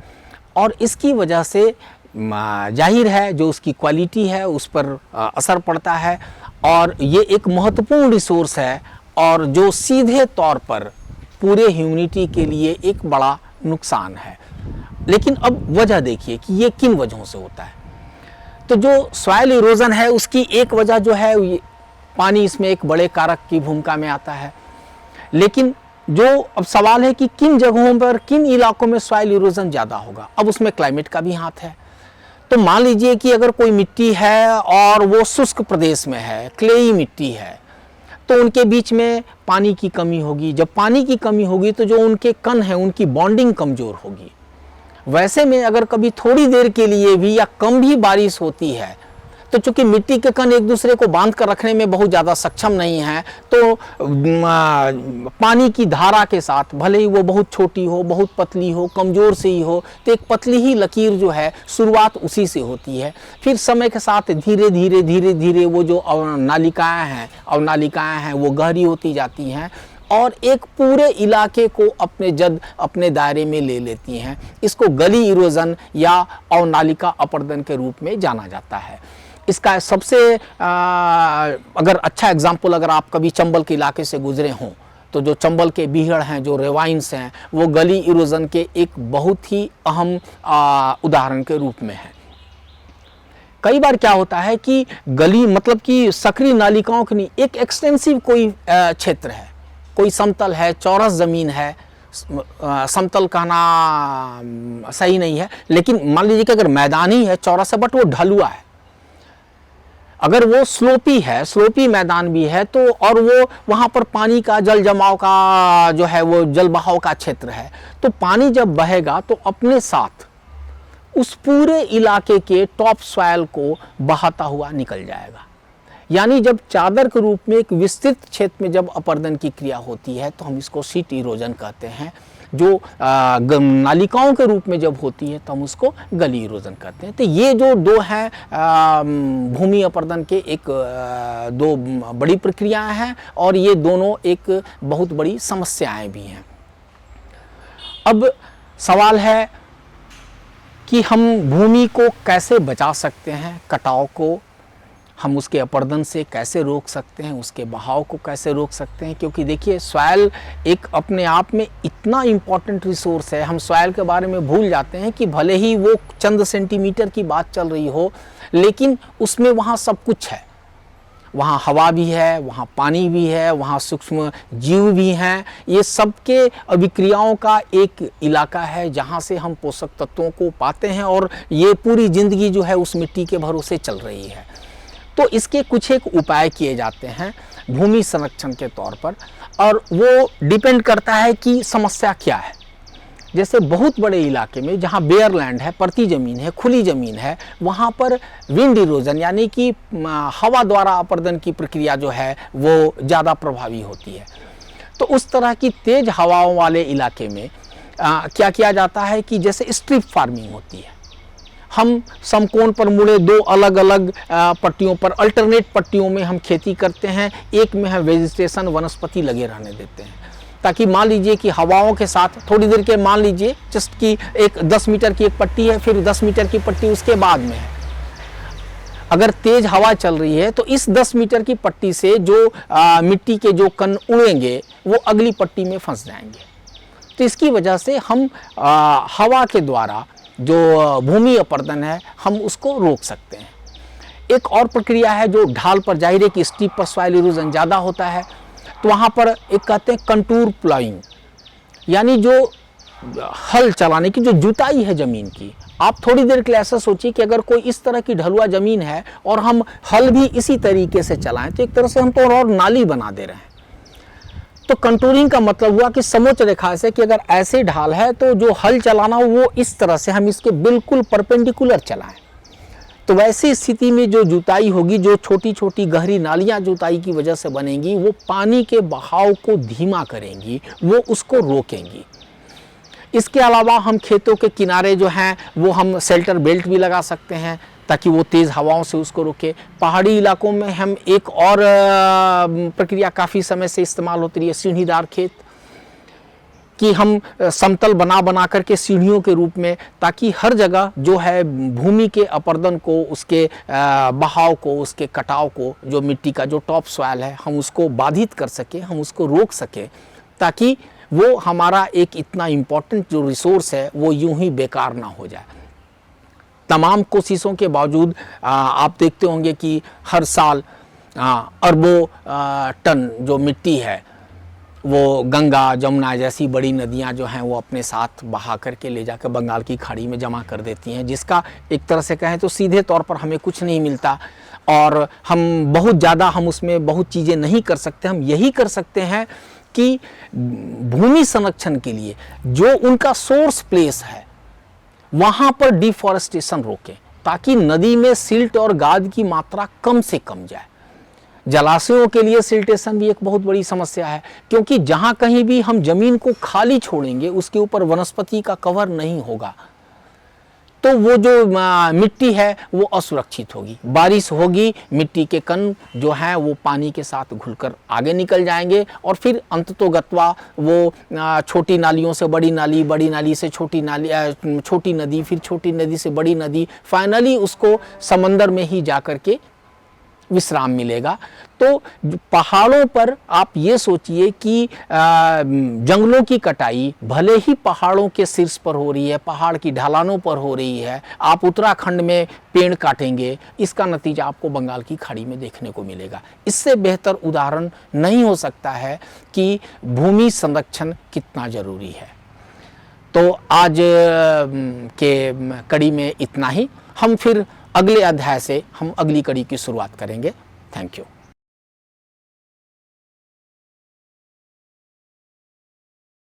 और इसकी वजह से जाहिर है जो उसकी क्वालिटी है उस पर असर पड़ता है, और ये एक महत्वपूर्ण रिसोर्स है और जो सीधे तौर पर पूरे ह्यूमैनिटी के लिए एक बड़ा नुकसान है। लेकिन अब वजह देखिए कि ये किन वजहों से होता है। तो जो सॉइल इरोजन है उसकी एक वजह जो है पानी इसमें एक बड़े कारक की भूमिका में आता है। लेकिन जो अब सवाल है कि किन जगहों पर, किन इलाकों में सॉइल इरोजन ज़्यादा होगा, अब उसमें क्लाइमेट का भी हाथ है। तो मान लीजिए कि अगर कोई मिट्टी है और वो शुष्क प्रदेश में है, क्लेई मिट्टी है, तो उनके बीच में पानी की कमी होगी। जब पानी की कमी होगी तो जो उनके कण हैं उनकी बॉन्डिंग कमज़ोर होगी। वैसे में अगर कभी थोड़ी देर के लिए भी या कम भी बारिश होती है तो चूंकि मिट्टी के कण एक दूसरे को बांध कर रखने में बहुत ज़्यादा सक्षम नहीं है, तो पानी की धारा के साथ, भले ही वो बहुत छोटी हो, बहुत पतली हो, कमज़ोर से ही हो, तो एक पतली ही लकीर जो है शुरुआत उसी से होती है। फिर समय के साथ धीरे धीरे धीरे धीरे वो जो अवनालिकाएँ हैं वो गहरी होती जाती हैं और एक पूरे इलाके को अपने दायरे में ले लेती हैं। इसको गली इरोजन या अवनालिका अपरदन के रूप में जाना जाता है। इसका सबसे अगर अच्छा एग्जाम्पल, अगर आप कभी चंबल के इलाके से गुजरे हों, तो जो चंबल के बीहड़ हैं, जो रेवाइंस हैं, वो गली इरोजन के एक बहुत ही अहम उदाहरण के रूप में है। कई बार क्या होता है कि गली मतलब कि सक्रिय नालिकाओं की नहीं, एक एक्सटेंसिव कोई क्षेत्र है, कोई समतल है, चौरस ज़मीन है, समतल कहना सही नहीं है, लेकिन मान लीजिए कि अगर मैदानी है, चौरस है, बट वो ढलुआ है। अगर वो स्लोपी है, स्लोपी मैदान भी है, तो और वो वहाँ पर पानी का जल जमाव का जो है वो जल बहाव का क्षेत्र है, तो पानी जब बहेगा तो अपने साथ उस पूरे इलाके के टॉप सॉइल को बहाता हुआ निकल जाएगा। यानी जब चादर के रूप में एक विस्तृत क्षेत्र में जब अपरदन की क्रिया होती है तो हम इसको शीट इरोजन कहते हैं। जो नालिकाओं के रूप में जब होती है तो हम उसको गली इरोजन कहते हैं। तो ये जो दो हैं भूमि अपरदन के एक दो बड़ी प्रक्रियाएं हैं और ये दोनों एक बहुत बड़ी समस्याएं भी हैं। अब सवाल है कि हम भूमि को कैसे बचा सकते हैं, कटाव को हम उसके अपरदन से कैसे रोक सकते हैं, उसके बहाव को कैसे रोक सकते हैं। क्योंकि देखिए सॉइल एक अपने आप में इतना इम्पॉर्टेंट रिसोर्स है, हम सॉइल के बारे में भूल जाते हैं कि भले ही वो चंद सेंटीमीटर की बात चल रही हो, लेकिन उसमें वहाँ सब कुछ है। वहाँ हवा भी है, वहाँ पानी भी है, वहाँ सूक्ष्म जीव भी हैं। ये सबके अभिक्रियाओं का एक इलाका है जहाँ से हम पोषक तत्वों को पाते हैं और ये पूरी ज़िंदगी जो है उस मिट्टी के भरोसे चल रही है। तो इसके कुछ एक उपाय किए जाते हैं भूमि संरक्षण के तौर पर, और वो डिपेंड करता है कि समस्या क्या है। जैसे बहुत बड़े इलाके में जहाँ बेयर लैंड है, परती ज़मीन है, खुली ज़मीन है, वहाँ पर विंड इरोजन यानी कि हवा द्वारा अपरदन की प्रक्रिया जो है वो ज़्यादा प्रभावी होती है। तो उस तरह की तेज़ हवाओं वाले इलाके में क्या किया जाता है कि जैसे स्ट्रिप फार्मिंग होती है, हम समकोण पर मुड़े दो अलग अलग पट्टियों पर, अल्टरनेट पट्टियों में हम खेती करते हैं। एक में हम वेजिटेशन वनस्पति लगे रहने देते हैं, ताकि मान लीजिए कि हवाओं के साथ थोड़ी देर के, मान लीजिए जस्ट कि एक 10 मीटर की एक पट्टी है, फिर 10 मीटर की पट्टी उसके बाद में है। अगर तेज हवा चल रही है तो इस 10 मीटर की पट्टी से जो मिट्टी के जो कण उड़ेंगे वो अगली पट्टी में फंस जाएंगे। तो इसकी वजह से हम हवा के द्वारा जो भूमि अपरदन है हम उसको रोक सकते हैं। एक और प्रक्रिया है जो ढाल पर, जाहिर है कि स्टीप पर सॉइल इरोजन ज़्यादा होता है, तो वहाँ पर एक कहते हैं कंटूर प्लाइंग, यानी जो हल चलाने की जो जुताई है ज़मीन की। आप थोड़ी देर के लिए ऐसा सोचिए कि अगर कोई इस तरह की ढलुआ ज़मीन है और हम हल भी इसी तरीके से चलाएं तो एक तरह से हम तो और नाली बना दे रहे हैं। तो कंटूरिंग का मतलब हुआ कि समोच्च रेखा से कि अगर ऐसे ढाल है तो जो हल चलाना हो वो इस तरह से हम इसके बिल्कुल परपेंडिकुलर चलाएं। तो वैसी स्थिति में जो जुताई होगी, जो छोटी छोटी गहरी नालियां जुताई की वजह से बनेंगी, वो पानी के बहाव को धीमा करेंगी, वो उसको रोकेंगी। इसके अलावा हम खेतों के किनारे जो हैं वो हम शेल्टर बेल्ट भी लगा सकते हैं ताकि वो तेज़ हवाओं से उसको रोके। पहाड़ी इलाकों में हम एक और प्रक्रिया काफ़ी समय से इस्तेमाल होती रही है, सीढ़ीदार खेत, कि हम समतल बना करके सीढ़ियों के रूप में, ताकि हर जगह जो है भूमि के अपरदन को, उसके बहाव को, उसके कटाव को, जो मिट्टी का जो टॉप सॉइल है हम उसको बाधित कर सके, हम उसको रोक सके, ताकि वो हमारा एक इतना इम्पोर्टेंट जो रिसोर्स है वो यूं ही बेकार ना हो जाए। तमाम कोशिशों के बावजूद आप देखते होंगे कि हर साल अरबों टन जो मिट्टी है वो गंगा, जमुना जैसी बड़ी नदियां जो हैं वो अपने साथ बहा करके ले जाकर बंगाल की खाड़ी में जमा कर देती हैं, जिसका एक तरह से कहें तो सीधे तौर पर हमें कुछ नहीं मिलता और हम बहुत ज़्यादा हम उसमें बहुत चीज़ें नहीं कर सकते। हम यही कर सकते हैं कि भूमि संरक्षण के लिए जो उनका सोर्स प्लेस है वहाँ पर डिफॉरेस्टेशन रोकें। ताकि नदी में सिल्ट और गाद की मात्रा कम से कम जाए। जलाशयों के लिए सिल्टेशन भी एक बहुत बड़ी समस्या है, क्योंकि जहां कहीं भी हम जमीन को खाली छोड़ेंगे उसके ऊपर वनस्पति का कवर नहीं होगा, तो वो जो मिट्टी है वो असुरक्षित होगी। बारिश होगी, मिट्टी के कण जो हैं वो पानी के साथ घुलकर आगे निकल जाएंगे और फिर अंततोगत्वा वो छोटी नालियों से बड़ी नाली, बड़ी नाली से छोटी नाली, छोटी नदी, फिर छोटी नदी से बड़ी नदी, फाइनली उसको समंदर में ही जाकर के विश्राम मिलेगा। तो पहाड़ों पर आप ये सोचिए कि जंगलों की कटाई भले ही पहाड़ों के शीर्ष पर हो रही है, पहाड़ की ढलानों पर हो रही है, आप उत्तराखंड में पेड़ काटेंगे, इसका नतीजा आपको बंगाल की खाड़ी में देखने को मिलेगा। इससे बेहतर उदाहरण नहीं हो सकता है कि भूमि संरक्षण कितना जरूरी है। तो आज के कड़ी में इतना ही। हम फिर अगले अध्याय से हम अगली कड़ी की शुरुआत करेंगे। Thank you.